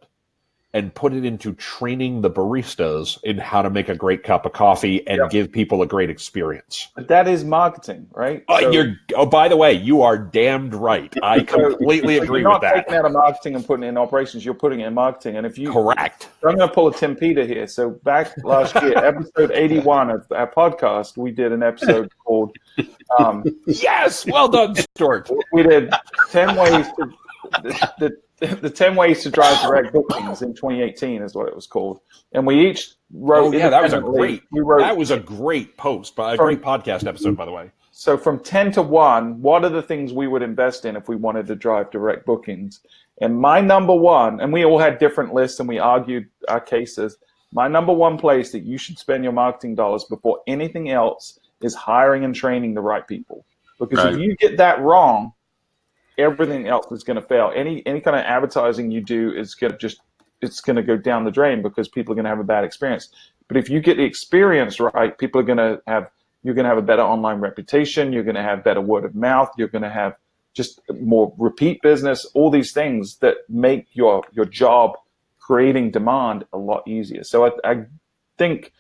and put it into training the baristas in how to make a great cup of coffee and give people a great experience. But that is marketing, right? By the way, you are damned right. I completely agree with that. You're not taking out of marketing and putting it in operations. You're putting it in marketing. And if you correct, I'm going to pull a Tim Peter here. So back last year, episode 81 of our podcast, we did an episode called yes, well done, Stuart. We did 10 ways to the 10 ways to drive direct bookings in 2018 is what it was called, and we each wrote. That was a great post, a great podcast episode, by the way. So from 10 to 1, what are the things we would invest in if we wanted to drive direct bookings? And my number one, and we all had different lists, and we argued our cases. My number one place that you should spend your marketing dollars before anything else is hiring and training the right people, because if you get that wrong, everything else is going to fail. Any kind of advertising you do is going to it's going to go down the drain because people are going to have a bad experience. But if you get the experience right, you're going to have a better online reputation. You're going to have better word of mouth. You're going to have just more repeat business, all these things that make your job creating demand a lot easier. So I think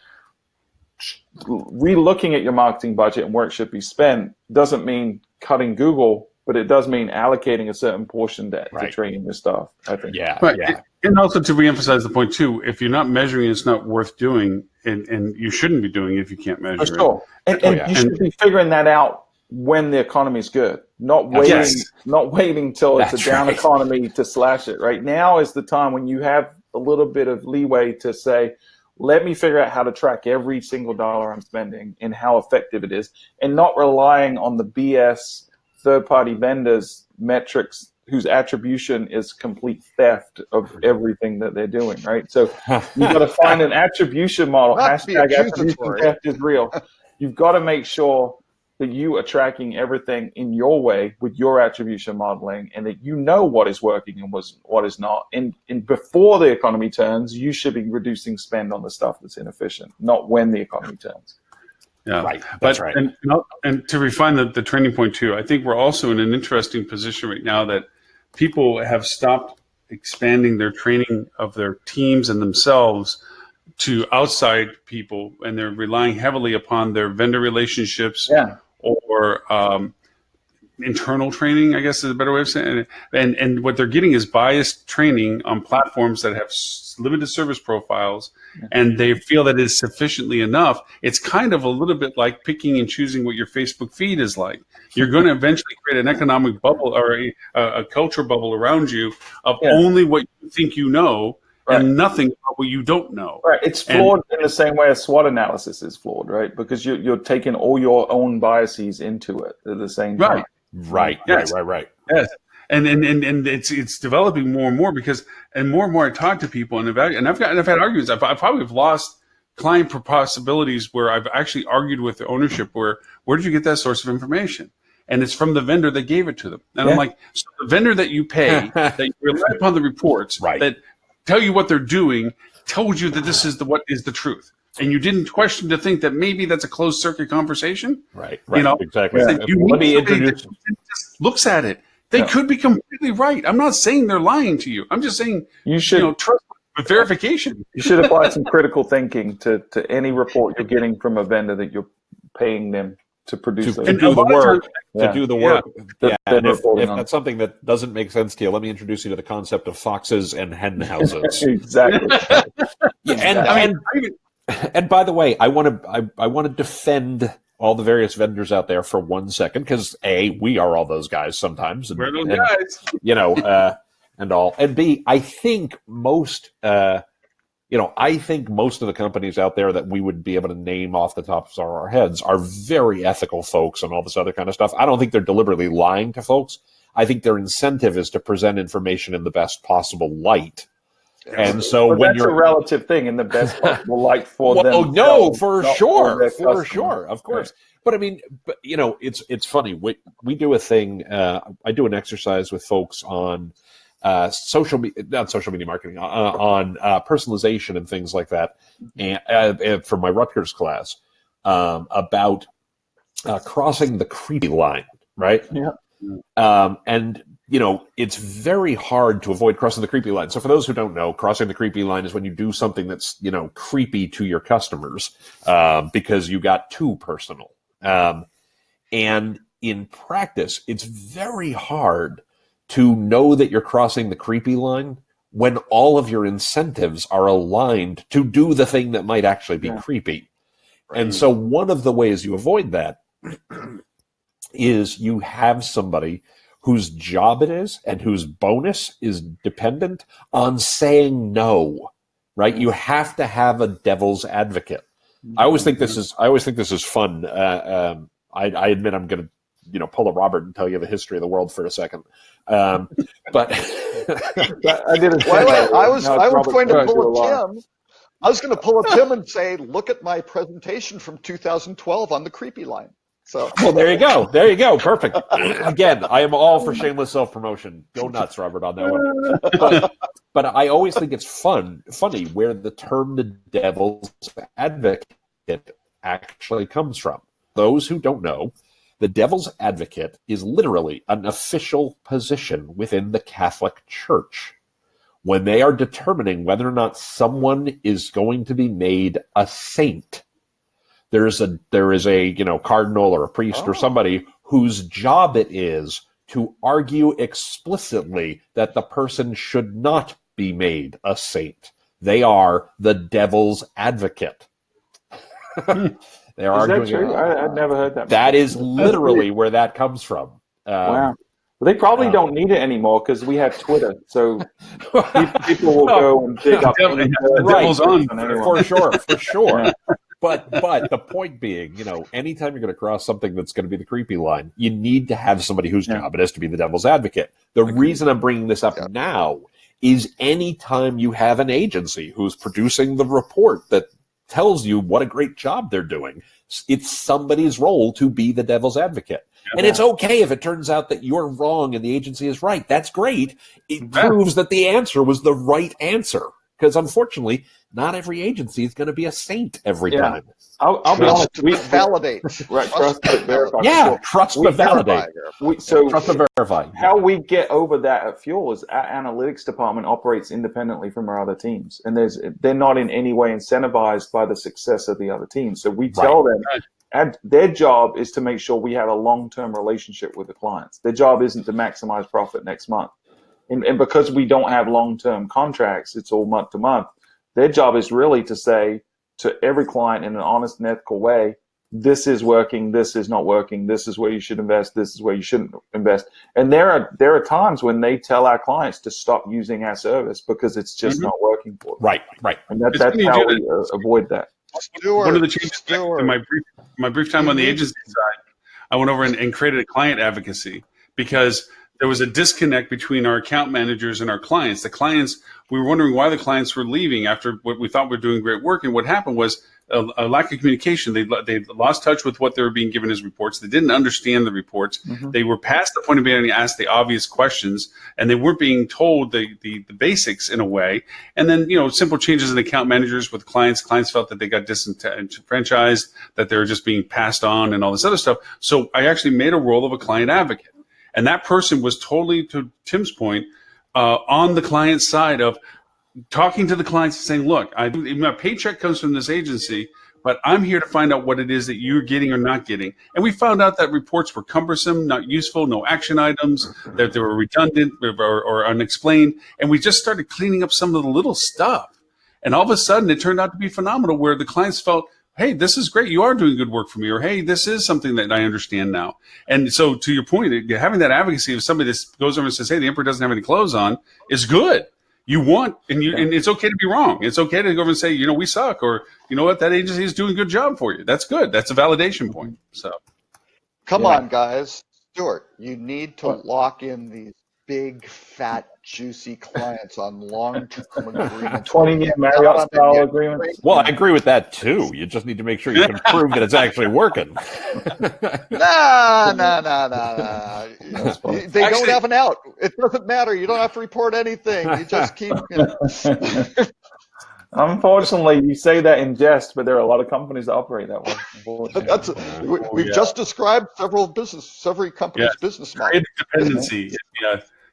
re-looking at your marketing budget and where it should be spent doesn't mean cutting Google, but it does mean allocating a certain portion to training your staff, I think. And also to reemphasize the point too, if you're not measuring, it's not worth doing, and you shouldn't be doing it if you can't measure it. Sure. And you should be figuring that out when the economy's good, not waiting till it's a down economy to slash it. Right now is the time when you have a little bit of leeway to say, let me figure out how to track every single dollar I'm spending and how effective it is, and not relying on the BS third-party vendors metrics whose attribution is complete theft of everything that they're doing, right? So you've got to find an attribution model. Hashtag attribution theft is real. You've got to make sure that you are tracking everything in your way with your attribution modeling, and that you know what is working and what is not. And before the economy turns, you should be reducing spend on the stuff that's inefficient, not when the economy turns. Yeah, right. That's right. And to refine the training point too, I think we're also in an interesting position right now that people have stopped expanding their training of their teams and themselves to outside people, and they're relying heavily upon their vendor relationships or internal training, I guess is a better way of saying it. And what they're getting is biased training on platforms that have limited service profiles, and they feel that is sufficiently enough. It's kind of a little bit like picking and choosing what your Facebook feed is like. You're going to eventually create an economic bubble or a culture bubble around you of only what you think you know, and nothing about what you don't know. Right. It's flawed in the same way as SWOT analysis is flawed, right? Because you're taking all your own biases into it at the same time. Right. Yes. And it's developing more and more because more and more I talk to people and I've had arguments. I probably have lost client possibilities where I've actually argued with the ownership where did you get that source of information? And it's from the vendor that gave it to them. And I'm like, so the vendor that you pay, that you rely upon the reports that tell you what they're doing, told you that this is what is the truth. And you didn't question to think that maybe that's a closed circuit conversation. Right. You know, exactly. Let me introduce. Just looks at it. They could be completely right. I'm not saying they're lying to you. I'm just saying you should trust with verification. You should apply some critical thinking to any report you're getting from a vendor that you're paying them to produce to do the work. And if that's something that doesn't make sense to you, let me introduce you to the concept of foxes and hen houses. Exactly. And by the way, I want to defend all the various vendors out there for 1 second, because A, we are all those guys sometimes. We're those guys. And all. And B, I think most of the companies out there that we would be able to name off the tops of our heads are very ethical folks and all this other kind of stuff. I don't think they're deliberately lying to folks. I think their incentive is to present information in the best possible light. And so but when that's you're a relative thing in the best possible light for them. Oh no, for sure, of course. Right. But I mean, it's funny. We do a thing. I do an exercise with folks on not social media marketing, on personalization and things like that, and for my Rutgers class about crossing the creepy line, right? Yeah. And it's very hard to avoid crossing the creepy line. So for those who don't know, crossing the creepy line is when you do something that's, creepy to your customers because you got too personal. And in practice, it's very hard to know that you're crossing the creepy line when all of your incentives are aligned to do the thing that might actually be creepy. Right. And so one of the ways you avoid that is you have somebody whose job it is and whose bonus is dependent on saying no, right? You have to have a devil's advocate. I always think this is fun. I admit I'm going to, pull a Robert and tell you the history of the world for a second. But I did it. I was going to pull a Tim. I was going to pull a Tim and say, look at my presentation from 2012 on the creepy line. So, well, there you go. Perfect. Again, I am all for shameless self-promotion. Go nuts, Robert, on that one. But I always think it's funny where the term the devil's advocate actually comes from. Those who don't know, the devil's advocate is literally an official position within the Catholic Church when they are determining whether or not someone is going to be made a saint. There is a cardinal or a priest or somebody whose job it is to argue explicitly that the person should not be made a saint. They are the devil's advocate. They're arguing. Is that true? I'd never heard that. That is literally where that comes from. Wow. Well, they probably don't need it anymore because we have Twitter. So people will go and dig up. The devil's on for sure. Yeah. But the point being, anytime you're going to cross something that's going to be the creepy line, you need to have somebody whose job it is to be the devil's advocate. The reason I'm bringing this up now is anytime you have an agency who's producing the report that tells you what a great job they're doing, it's somebody's role to be the devil's advocate. And it's okay if it turns out that you're wrong and the agency is right. That's great. It proves that the answer was the right answer. Because unfortunately, not every agency is going to be a saint every time. I'll be honest. We validate. Right, trust but verify. Yeah, trust but validate. Trust but verify. How we get over that at Fuel is our analytics department operates independently from our other teams. And they're not in any way incentivized by the success of the other teams. So we tell them their job is to make sure we have a long-term relationship with the clients. Their job isn't to maximize profit next month. And because we don't have long-term contracts, it's all month to month. Their job is really to say to every client in an honest and ethical way, this is working, this is not working, this is where you should invest, this is where you shouldn't invest. And there are times when they tell our clients to stop using our service because it's just not working for them. Right. And that's how we avoid that. One of the changes in my brief time on the agency side, I went over and created a client advocacy because there was a disconnect between our account managers and our clients. The clients, we were wondering why the clients were leaving after what we thought were doing great work. And what happened was a lack of communication. They lost touch with what they were being given as reports. They didn't understand the reports. They were past the point of being asked the obvious questions, and they weren't being told the basics in a way. And then, simple changes in account managers with clients. Clients felt that they got disenfranchised, that they were just being passed on and all this other stuff. So I actually made a role of a client advocate. And that person was totally, to Tim's point, on the client side of talking to the clients and saying, look, my paycheck comes from this agency, but I'm here to find out what it is that you're getting or not getting. And we found out that reports were cumbersome, not useful, no action items, that they were redundant or unexplained. And we just started cleaning up some of the little stuff. And all of a sudden, it turned out to be phenomenal where the clients felt, hey, this is great. You are doing good work for me. Or, hey, this is something that I understand now. And so to your point, having that advocacy of somebody that goes over and says, hey, the emperor doesn't have any clothes on is good. You want, and it's okay to be wrong. It's okay to go over and say, we suck. Or, you know what, that agency is doing a good job for you. That's good. That's a validation point. So, come on, guys. Stuart, you need to lock in these big, fat, juicy clients on long-term agreements. 20-year Marriott-style agreements. Well, I agree with that too. You just need to make sure you can prove that it's actually working. Nah. They don't have an out. It doesn't matter. You don't have to report anything. You just keep. Unfortunately, you say that in jest, but there are a lot of companies that operate that way. We've just described several companies' business models. Dependency.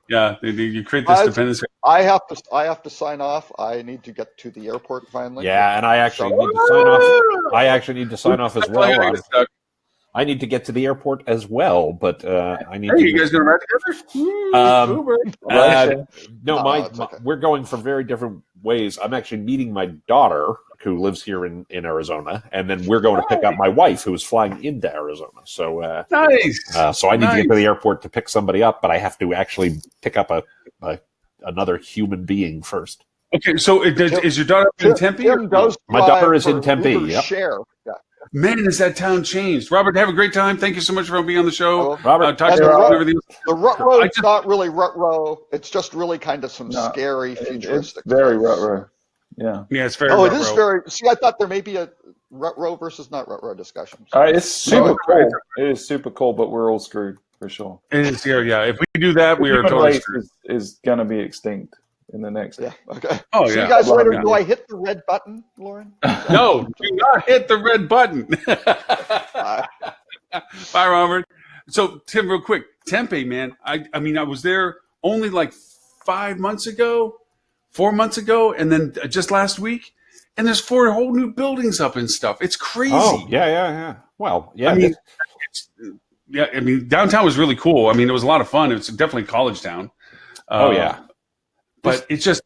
Yeah. You create this dependency. I have to sign off. I need to get to the airport finally. Yeah, and I actually need to sign off. I actually need to sign off as well. I need to get to the airport as well, but I need. Hey, you guys gonna ride together? No, we're going for very different ways. I'm actually meeting my daughter, who lives here in Arizona, and then we're going to pick up my wife, who is flying into Arizona. So nice. So I need to get to the airport to pick somebody up, but I have to actually pick up another human being first. Okay, so is your daughter in Tempe? My daughter is in Tempe. Yep. Share. Yeah. Man, has that town changed? Robert, have a great time. Thank you so much for being on the show. Robert, talk to you about everything. The rut row is not really rut row. It's just really kind of some scary futuristic. It's very rut row. Yeah. Yeah, it's very. Oh, it is very. See, I thought there may be a rut row versus not rut row discussion. It's super cool. It is super cool, but we're all screwed for sure. It is. Yeah. If we do that, we are totally screwed. Is going to be extinct in the next. Yeah. Okay. Oh, See you guys later. Do I hit the red button, Lauren? No, do not hit the red button. Bye, Robert. So, Tim, real quick, Tempe, man. I mean, I was there only like 4 months ago, and then just last week, and there's 4 whole new buildings up and stuff. It's crazy. Oh, yeah. Well, yeah. I mean, downtown was really cool. I mean, it was a lot of fun. It's definitely college town. But it's just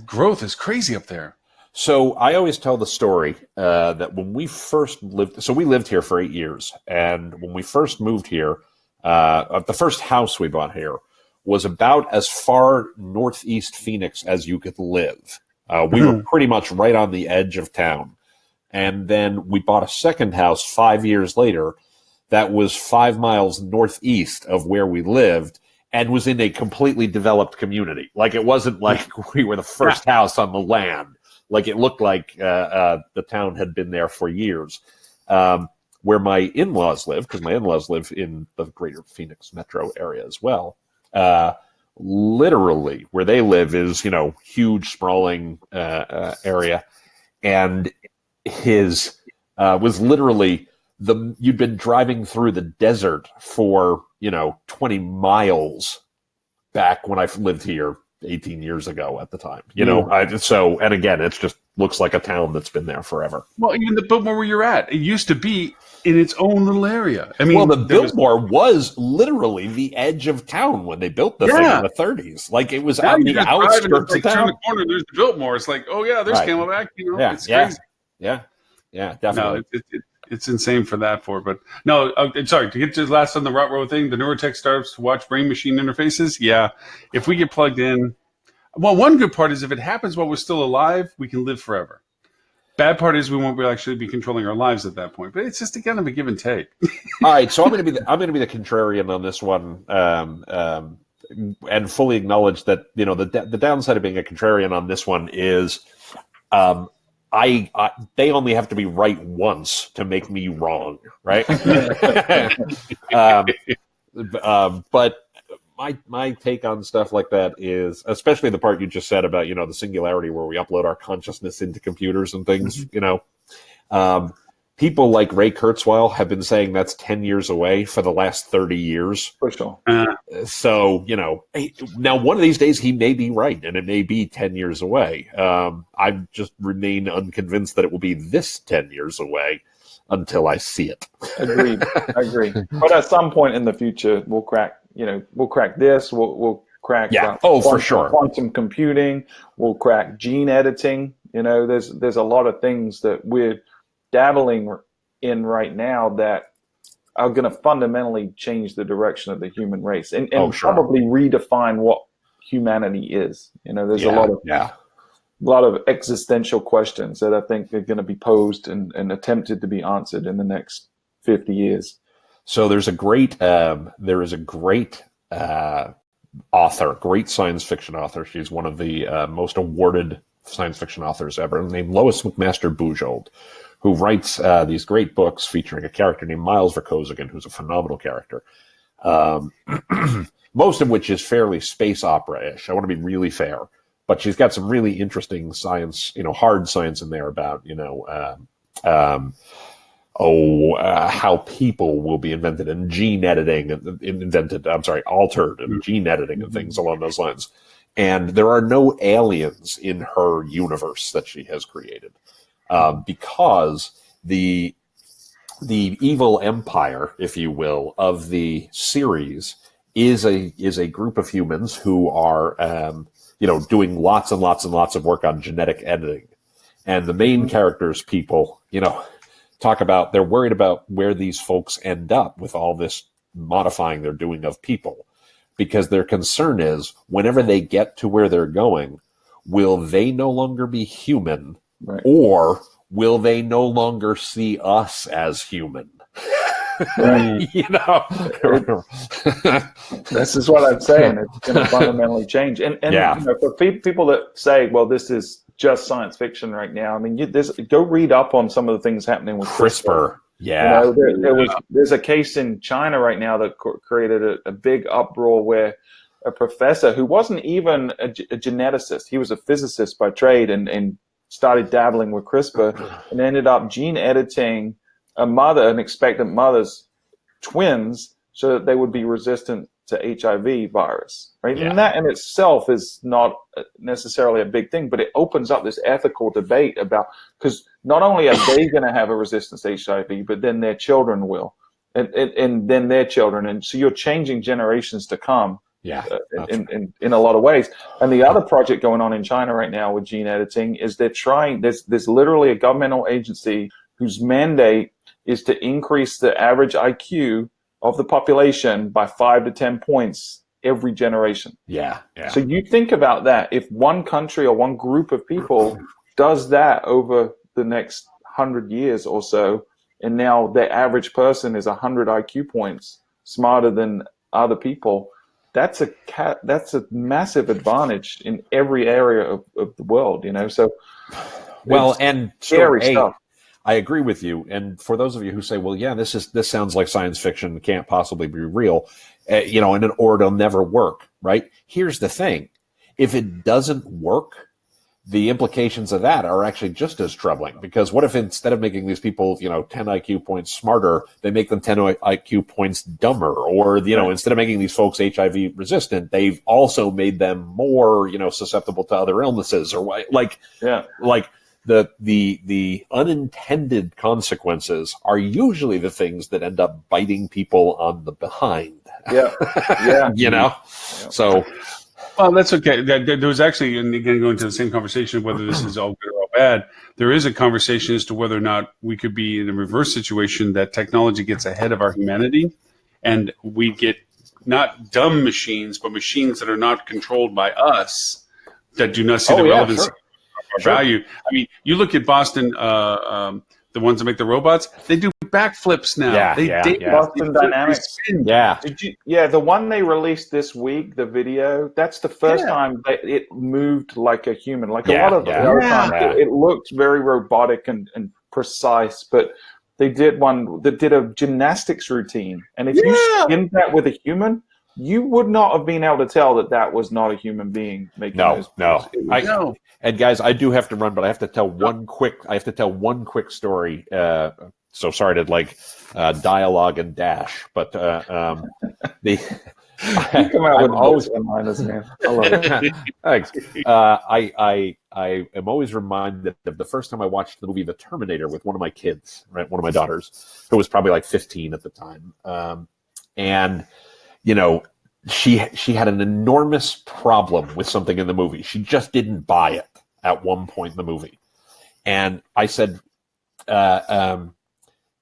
growth is crazy up there. So I always tell the story that when we first lived, so we lived here for 8 years, and when we first moved here, the first house we bought here was about as far northeast Phoenix as you could live. We were pretty much right on the edge of town. And then we bought a second house 5 years later that was 5 miles northeast of where we lived, and was in a completely developed community. Like, it wasn't like we were the first house on the land. Like, it looked like the town had been there for years. Where my in-laws live, because my in-laws live in the greater Phoenix metro area as well, literally where they live is, huge, sprawling area. And his was literally you'd been driving through the desert for 20 miles back when I lived here 18 years ago at the time. And again, it just looks like a town that's been there forever. Well, even the Biltmore where you're at, it used to be in its own little area. I mean, well, the Biltmore was literally the edge of town when they built the thing in the 30s. Like, it was on the outskirts of town. Turn the corner, there's the Biltmore. It's like, oh yeah, there's Camelback. It's crazy. Yeah, definitely. No, it's insane for that. But no, sorry, to get to the last on the rut row thing, the Neurotech startups to watch brain machine interfaces. Yeah, if we get plugged in, well, one good part is if it happens while we're still alive, we can live forever. Bad part is we won't actually be controlling our lives at that point. But it's just kind of a give and take. All right, so I'm going to be the contrarian on this one, and fully acknowledge that the downside of being a contrarian on this one is, they only have to be right once to make me wrong, right? But my take on stuff like that is, especially the part you just said about the singularity where we upload our consciousness into computers and things. People like Ray Kurzweil have been saying that's 10 years away for the last 30 years. For sure. So, now one of these days he may be right, and it may be 10 years away. I just remain unconvinced that it will be this 10 years away until I see it. Agreed. I agree. But at some point in the future, we'll crack this. We'll crack. For sure. Quantum computing. We'll crack gene editing. There's a lot of things that we're dabbling in right now that are going to fundamentally change the direction of the human race and probably redefine what humanity is. There's a lot of existential questions that I think are going to be posed and attempted to be answered in the next 50 years. So there is a great author, great science fiction author. She's one of the most awarded science fiction authors ever, named Lois McMaster Bujold, who writes these great books featuring a character named Miles Verkozigan, who's a phenomenal character. Most of which is fairly space opera-ish. I want to be really fair, but she's got some really interesting science, hard science in there about, how people will be invented and gene editing altered and gene editing and things along those lines. And there are no aliens in her universe that she has created, because the evil empire, if you will, of the series is a group of humans who are, doing lots and lots and lots of work on genetic editing. And the main characters, people, talk about, they're worried about where these folks end up with all this modifying they're doing of people, because their concern is whenever they get to where they're going, will they no longer be human, right, or will they no longer see us as human? Right. This is what I'm saying. It's going to fundamentally change. And for people that say, well, this is just science fiction right now, I mean, go read up on some of the things happening with CRISPR. Yeah. There's a case in China right now that created a big uproar where a professor who wasn't even a geneticist, he was a physicist by trade, and started dabbling with CRISPR and ended up gene editing an expectant mother's twins so that they would be resistant to HIV virus, right? Yeah. And that in itself is not necessarily a big thing, but it opens up this ethical debate about, because not only are they going to have a resistance to HIV, but then their children will, and then their children. And so you're changing generations to come. Yeah, in a lot of ways. And the other project going on in China right now with gene editing is there's literally a governmental agency whose mandate is to increase the average IQ of the population by 5 to 10 points every generation. Yeah. So you think about that. If one country or one group of people does that over the next 100 years or so, and now the average person is 100 IQ points smarter than other people, that's a massive advantage in every area of the world, So, and scary stuff. I agree with you. And for those of you who say, well, yeah, this sounds like science fiction, can't possibly be real, or it'll never work, right? Here's the thing. If it doesn't work, the implications of that are actually just as troubling, because what if instead of making these people, 10 IQ points smarter, they make them 10 IQ points dumber, or, instead of making these folks HIV resistant, they've also made them more, susceptible to other illnesses, or the unintended consequences are usually the things that end up biting people on the behind. Yeah. So. Well, that's okay. There was actually, and again, going to the same conversation of whether this is all good or all bad, there is a conversation as to whether or not we could be in a reverse situation that technology gets ahead of our humanity, and we get not dumb machines, but machines that are not controlled by us, that do not see the relevance of our value. I mean, you look at Boston, the ones that make the robots, they do backflips now. Boston Dynamics. The one they released this week, the video, that's the first time that it moved like a human. Like a lot of the other times, it looked very robotic and precise, but they did one that did a gymnastics routine. And if you skinned that with a human, you would not have been able to tell that was not a human being making those. No. And guys, I do have to run, but I have to tell one quick story. So sorry to dialogue and dash, but you come out with always one-liners, man. I love it. Thanks. I am always reminded of the first time I watched the movie The Terminator with one of my kids, right? One of my daughters, who was probably like 15 at the time, and she had an enormous problem with something in the movie. She just didn't buy it at one point in the movie, and I said,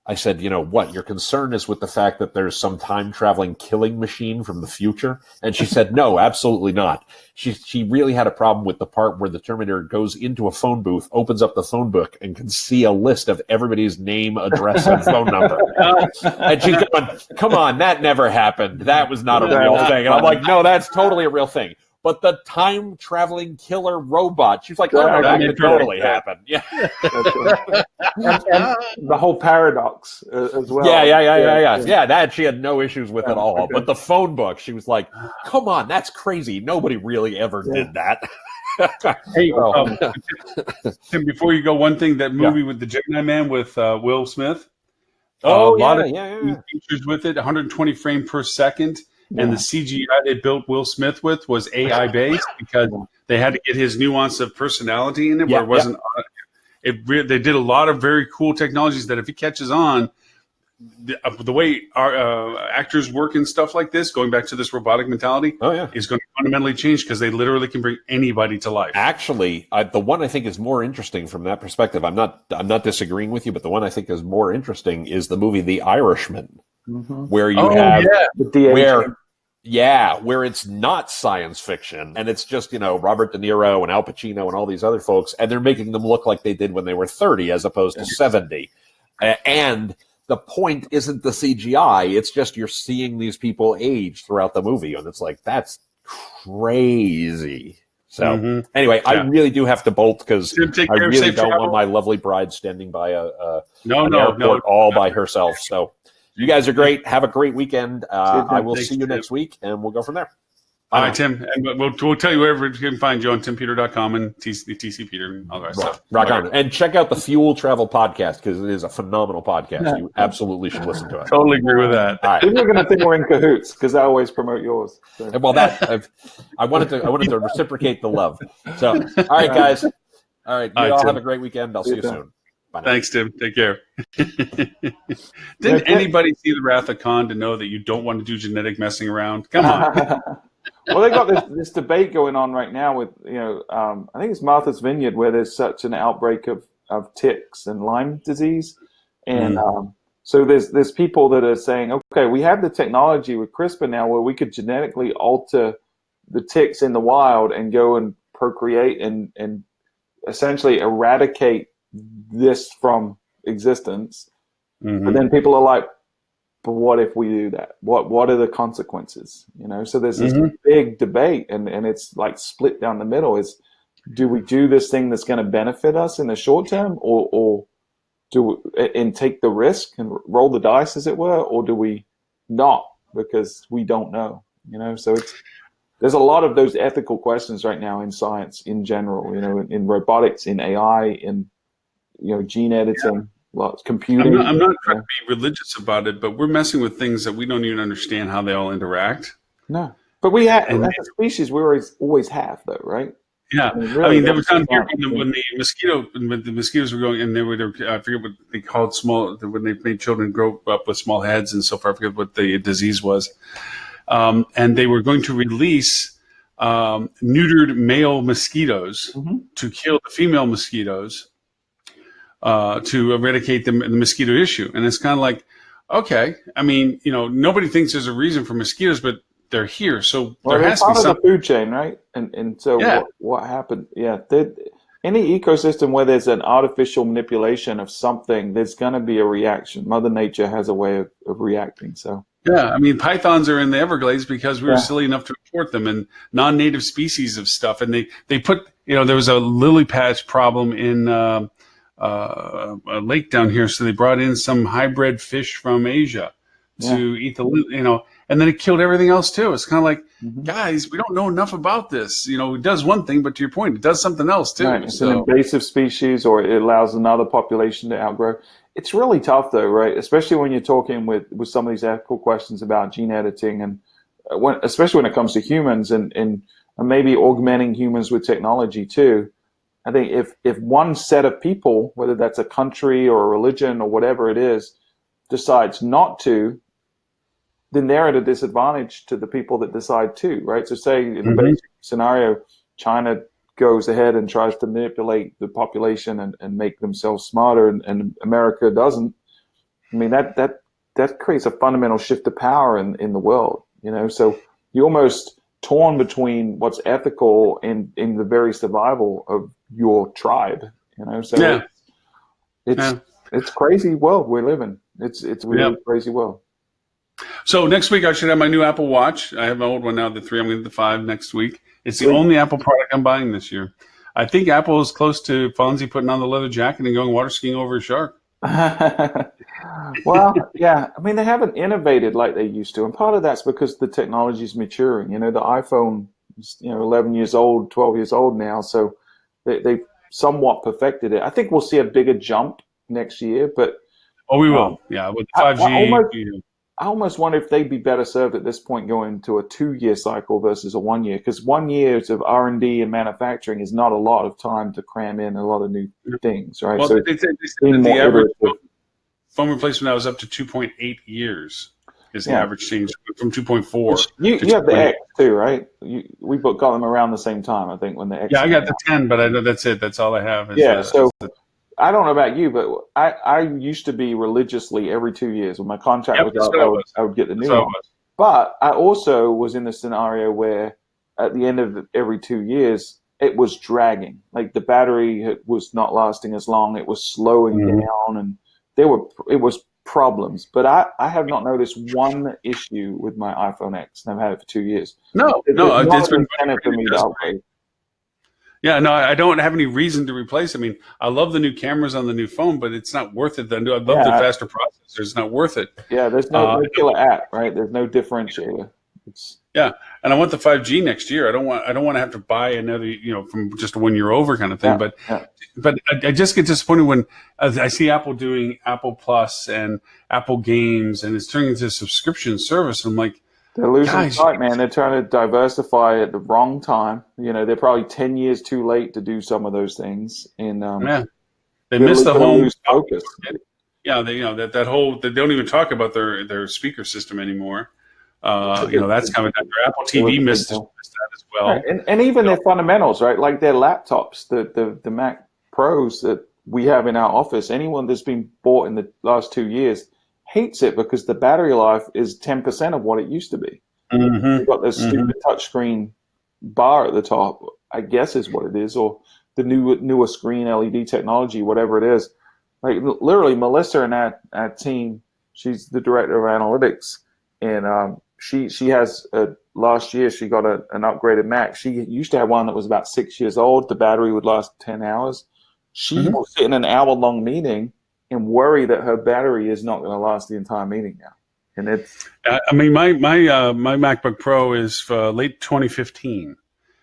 I said, you know what, your concern is with the fact that there's some time-traveling killing machine from the future? And she said, no, absolutely not. She really had a problem with the part where the Terminator goes into a phone booth, opens up the phone book, and can see a list of everybody's name, address, and phone number. And she's going, come on, that never happened. That was not a real thing. And I'm like, no, that's totally a real thing. But the time-traveling killer robot, she's like, oh, no, that could totally happen. Yeah. and the whole paradox as well. Yeah, that she had no issues with at all. Okay. But the phone book, she was like, come on, that's crazy. Nobody really ever did that. Hey, Tim, before you go, one thing, that movie with the Gemini Man with Will Smith. A lot of features with it, 120 frames per second. Yeah. And the CGI they built Will Smith with was AI based because they had to get his nuance of personality in it, where it wasn't. They did a lot of very cool technologies that if he catches on, the way our actors work and stuff like this, going back to this robotic mentality, is going to fundamentally change because they literally can bring anybody to life. Actually, the one I think is more interesting from that perspective, I'm not disagreeing with you, but the one I think is more interesting is the movie The Irishman. Where you have where it's not science fiction and it's just, Robert De Niro and Al Pacino and all these other folks, and they're making them look like they did when they were 30 as opposed to 70. And the point isn't the CGI, it's just you're seeing these people age throughout the movie, and it's like, that's crazy. So anyway, I really do have to bolt because I really don't want my lovely bride standing by an airport all by herself. So you guys are great. Have a great weekend. I will see you next week, and we'll go from there. All right, Tim. And we'll tell you wherever you can find you on timpeter.com and TC Peter and all that stuff. Rock on. And check out the Fuel Travel podcast because it is a phenomenal podcast. You absolutely should listen to it. Totally agree with that. All right. We're going to think we're in cahoots because I always promote yours. So. Well, I wanted to reciprocate the love. So, all right, guys. All right. You all have a great weekend. I'll see you soon. Thanks, Tim. Take care. Didn't anybody see The Wrath of Khan to know that you don't want to do genetic messing around? Come on. Well, they got this debate going on right now with, I think it's Martha's Vineyard where there's such an outbreak of ticks and Lyme disease. And so there's people that are saying, okay, we have the technology with CRISPR now where we could genetically alter the ticks in the wild and go and procreate and essentially eradicate this from existence. But then people are like, but what if we do that? What are the consequences? So there's this big debate and it's like split down the middle. Is do we do this thing that's going to benefit us in the short term or do we, and take the risk and roll the dice, as it were, or do we not because we don't know? So there's a lot of those ethical questions right now in science in general, in robotics, in AI, in gene editing, computing. I'm not trying to be religious about it, but we're messing with things that we don't even understand how they all interact. No, but we have, as a species, we always have, though, right? Yeah, really, there was down here when the mosquitoes were going, and they were, I forget what they called when they made children grow up with small heads and so far. I forget what the disease was, and they were going to release neutered male mosquitoes to kill the female mosquitoes. To eradicate the mosquito issue. And it's kind of like, okay, I mean, nobody thinks there's a reason for mosquitoes, but they're here. So there has to be something. The food chain, right? And so what happened? Yeah. Any ecosystem where there's an artificial manipulation of something, there's going to be a reaction. Mother Nature has a way of reacting. So. Yeah, I mean, pythons are in the Everglades because we were silly enough to report them, and non-native species of stuff. And they put, there was a lily patch problem in a lake down here, so they brought in some hybrid fish from Asia to eat the, and then it killed everything else too. It's kind of like, guys, we don't know enough about this. It does one thing, but to your point, it does something else too. Right. It's an invasive species, or it allows another population to outgrow. It's really tough, though, right? Especially when you're talking with some of these ethical questions about gene editing, and especially when it comes to humans and maybe augmenting humans with technology too. I think if one set of people, whether that's a country or a religion or whatever it is, decides not to, then they're at a disadvantage to the people that decide to, right? So say in the basic scenario, China goes ahead and tries to manipulate the population and make themselves smarter, and America doesn't, I mean, that creates a fundamental shift of power in the world, so you're almost torn between what's ethical in the very survival of your tribe, so Yeah. it's crazy world we're living. It's really crazy world. So next week I should have my new Apple Watch. I have my old one now, the 3. I'm going to get the 5 next week. It's the only Apple product I'm buying this year. I think Apple is close to Fonzie putting on the leather jacket and going water skiing over a shark. Well, yeah. I mean, they haven't innovated like they used to, and part of that's because the technology is maturing. The iPhone is 11 years old, 12 years old now, so they've somewhat perfected it. I think we'll see a bigger jump next year, but we will. Yeah, with 5G. I almost wonder if they'd be better served at this point going to a 2-year cycle versus a 1 year, because 1 year of R&D and manufacturing is not a lot of time to cram in a lot of new things, right? Well, so they said that the average phone replacement now is up to 2.8 years is the average change from 2.4. You have the X too, right? We got them around the same time, I think, when the X. Yeah, I got the 10, but I know that's it. That's all I have. So I don't know about you, but I used to be religiously every 2 years. When my contract was up, I would get the new one. But I also was in the scenario where at the end of every 2 years, it was dragging. Like the battery was not lasting as long. It was slowing down, and it was problems. But I have not noticed one issue with my iPhone X, and I've had it for 2 years. No, it's been incentive for me to upgrade. Yeah, no, I don't have any reason to replace. I mean, I love the new cameras on the new phone, but it's not worth it. I love the faster processor. It's not worth it. Yeah, there's no killer app, right? There's no differentiator. And I want the 5G next year. I don't want to have to buy another, from just a 1 year over kind of thing. But I just get disappointed when I see Apple doing Apple Plus and Apple Games, and it's turning into a subscription service. I'm like, they're losing sight, man. They're trying to diversify at the wrong time. They're probably 10 years too late to do some of those things. And they missed the home focus. Yeah, that whole. They don't even talk about their speaker system anymore. That's coming. Their Apple TV missed that as well. Right. And even their fundamentals, right? Like their laptops, the Mac Pros that we have in our office. Anyone that's been bought in the last 2 years hates it because the battery life is 10% of what it used to be. You've got this stupid touchscreen bar at the top, I guess is what it is, or the newer screen LED technology, whatever it is. Like literally, Melissa and our team, she's the director of analytics, and she has last year she got an upgraded Mac. She used to have one that was about 6 years old. The battery would last 10 hours. She will sit in an hour-long meeting and worry that her battery is not going to last the entire meeting now. And it's. I mean, my MacBook Pro is for late 2015.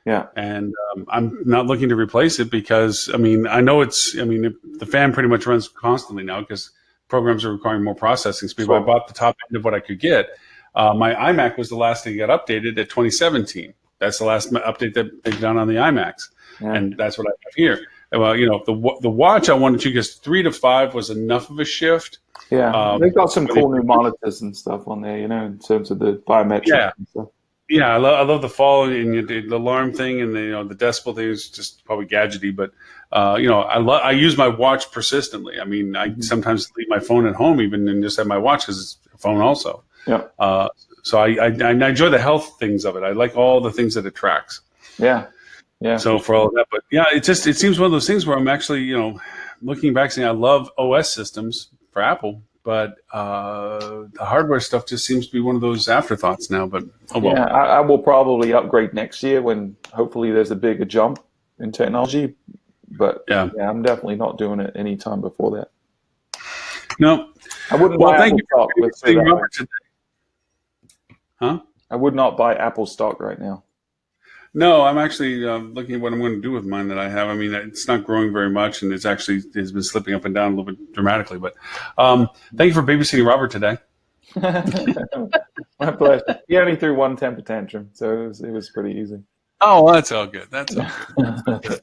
Yeah. And I'm not looking to replace it because I know the fan pretty much runs constantly now because programs are requiring more processing speed. But I bought the top end of what I could get. My iMac was the last thing that got updated at 2017. That's the last update that they've done on the iMacs, and that's what I have here. Well, the watch I wanted to because 3 to 5 was enough of a shift. Yeah, they've got some cool new monitors and stuff on there, in terms of the biometrics and stuff. Yeah, I love the fall and the alarm thing and the decibel thing is just probably gadgety, but I use my watch persistently. I mean, I sometimes leave my phone at home even and just have my watch because it's a phone also. Yeah. So I enjoy the health things of it. I like all the things that it tracks. Yeah. Yeah. So for all of that, but yeah, it seems one of those things where I'm actually looking back saying I love OS systems for Apple, but the hardware stuff just seems to be one of those afterthoughts now. But yeah, I will probably upgrade next year when hopefully there's a bigger jump in technology. But yeah, I'm definitely not doing it any time before that. No, I wouldn't. Well, thank you for being Robert today. Huh? I would not buy Apple stock right now. No, I'm actually looking at what I'm going to do with mine that I have. I mean, it's not growing very much, and it's been slipping up and down a little bit dramatically. But thank you for babysitting Robert today. My pleasure. He only threw one temper tantrum, so it was pretty easy. Oh, well, that's all good. That's all good.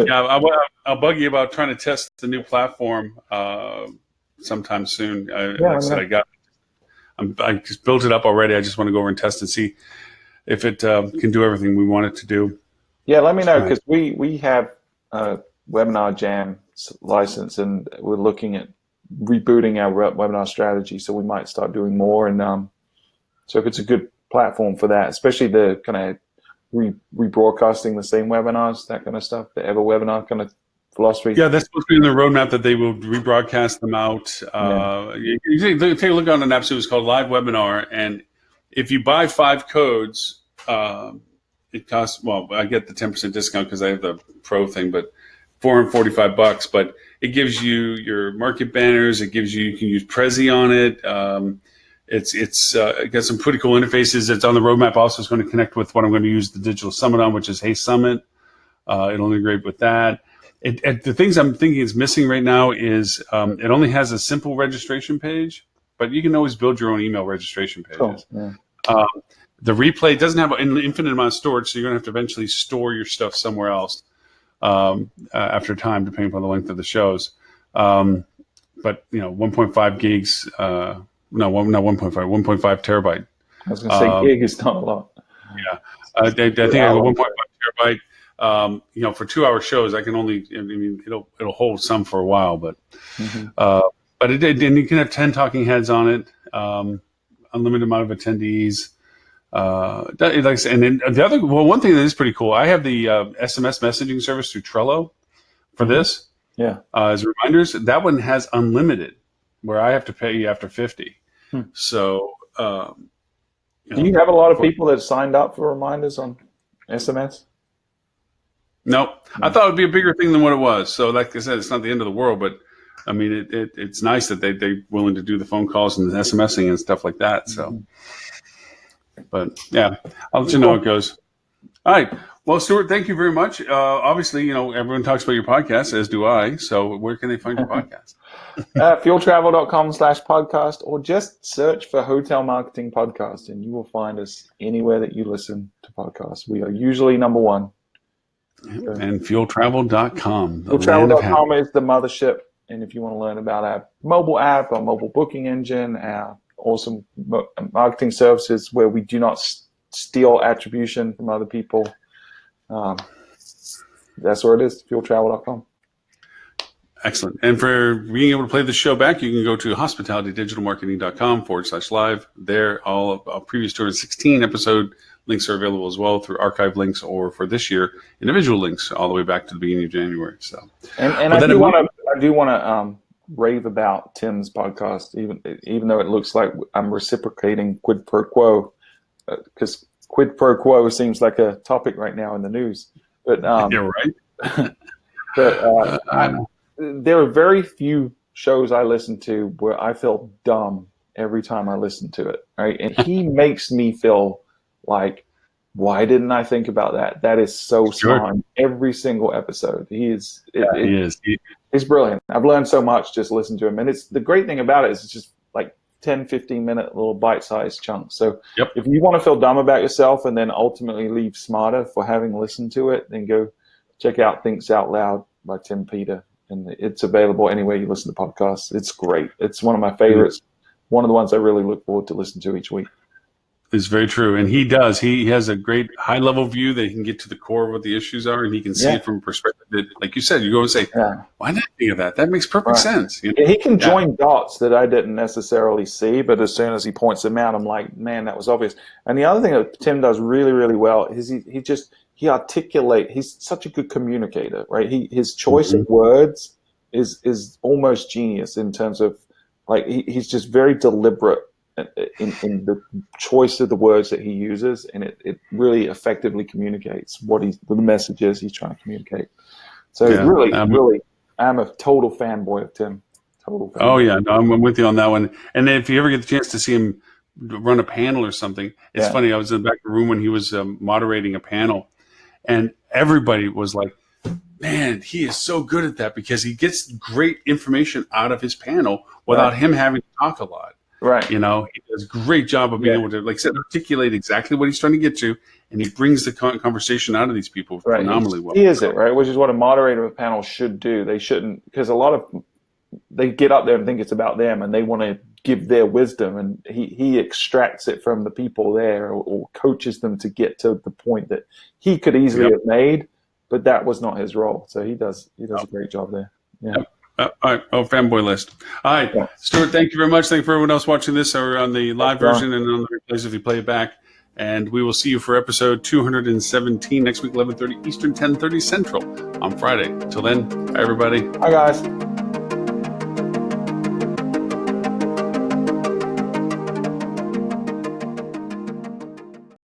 Yeah, I'll bug you about trying to test the new platform sometime soon. I just built it up already. I just want to go over and test and see if it can do everything we want it to do. Yeah, let me know because we have a Webinar Jam license and we're looking at rebooting our webinar strategy, so we might start doing more. And Circuit's a good platform for that, especially the kind of rebroadcasting the same webinars, that kind of stuff, the ever webinar kind of philosophy. Yeah, that's supposed to be in the roadmap that they will rebroadcast them out. You take a look on an app. So it's called Live Webinar, and if you buy 5 codes, it costs. Well, I get the 10% discount because I have the Pro thing, but $445. But it gives you your market banners. It gives you can use Prezi on it. It got some pretty cool interfaces. It's on the roadmap. Also, it's going to connect with what I'm going to use the Digital Summit on, which is Hey Summit. It'll integrate with that. The things I'm thinking is missing right now is it only has a simple registration page, but you can always build your own email registration pages. Cool. Yeah. The replay doesn't have an infinite amount of storage, so you're going to have to eventually store your stuff somewhere else after time, depending upon the length of the shows. But 1.5 gigs, not 1.5, 1.5 terabyte. I was going to say gig is not a lot. Yeah, I think I have a 1.5 terabyte. For 2-hour shows, I can only. I mean, it'll hold some for a while, but and you can have 10 talking heads on it, unlimited amount of attendees. Like I said, and then one thing that is pretty cool. I have the SMS messaging service through Trello for this. Yeah. As reminders, that one has unlimited, where I have to pay you after 50. So. Do you have a lot of people that signed up for reminders on SMS? No, I thought it would be a bigger thing than what it was. So, like I said, it's not the end of the world, but I mean, it's nice that they're willing to do the phone calls and the SMSing and stuff like that. So, but yeah, I'll let you know how it goes. All right. Well, Stuart, thank you very much. Obviously, everyone talks about your podcast, as do I. So, where can they find your podcast? Fueltravel.com/podcast, or just search for Hotel Marketing Podcast, and you will find us anywhere that you listen to podcasts. We are usually number one. And fueltravel.com. Fueltravel.com is the mothership. And if you want to learn about our mobile app, our mobile booking engine, our awesome marketing services where we do not steal attribution from other people, that's where it is, fueltravel.com. Excellent. And for being able to play the show back, you can go to hospitalitydigitalmarketing.com/live. There, all of our previous 216 episode links are available as well through archive links, or for this year, individual links all the way back to the beginning of January. So, and I do want to rave about Tim's podcast, even though it looks like I'm reciprocating quid pro quo, because quid pro quo seems like a topic right now in the news. But yeah, right. But there are very few shows I listen to where I feel dumb every time I listen to it. Right, and he makes me feel like, why didn't I think about that? That is so smart. Every single episode, he is. He's brilliant. I've learned so much just listening to him, and it's the great thing about it is it's just like 10, 15-minute little bite-sized chunks. So if you want to feel dumb about yourself and then ultimately leave smarter for having listened to it, then go check out Thinks Out Loud by Tim Peter, and it's available anywhere you listen to podcasts. It's great. It's one of my favorites. One of the ones I really look forward to listen to each week. It's very true. And he does. He has a great high-level view that he can get to the core of what the issues are, and he can see it from a perspective that, like you said, you go and say, why didn't I think of that? That makes perfect sense. He can join dots that I didn't necessarily see, but as soon as he points them out, I'm like, man, that was obvious. And the other thing that Tim does really, really well is he articulates. He's such a good communicator, right? His choice of words is almost genius in terms of, like, he's just very deliberate in the choice of the words that he uses, and it really effectively communicates what the message is he's trying to communicate. So really, I'm a total fanboy of Tim. Total fanboy. Oh yeah, no, I'm with you on that one. And then if you ever get the chance to see him run a panel or something, it's funny. I was in the back of the room when he was moderating a panel, and everybody was like, man, he is so good at that, because he gets great information out of his panel without him having to talk a lot. Right. He does a great job of being able to, like I said, articulate exactly what he's trying to get to, and he brings the conversation out of these people phenomenally well. He is it, right? Which is what a moderator of a panel should do. They shouldn't, because a lot of, they get up there and think it's about them, and they want to give their wisdom, and he extracts it from the people there, or coaches them to get to the point that he could easily have made, but that was not his role. So he does a great job there. Yeah. All right. Oh, fanboy list. All right. Yeah. Stuart, thank you very much. Thank you for everyone else watching this or on the live version and on the replays if you play it back. And we will see you for episode 217 next week, 11:30 Eastern, 10:30 Central on Friday. Till then, bye, everybody. Hi, guys.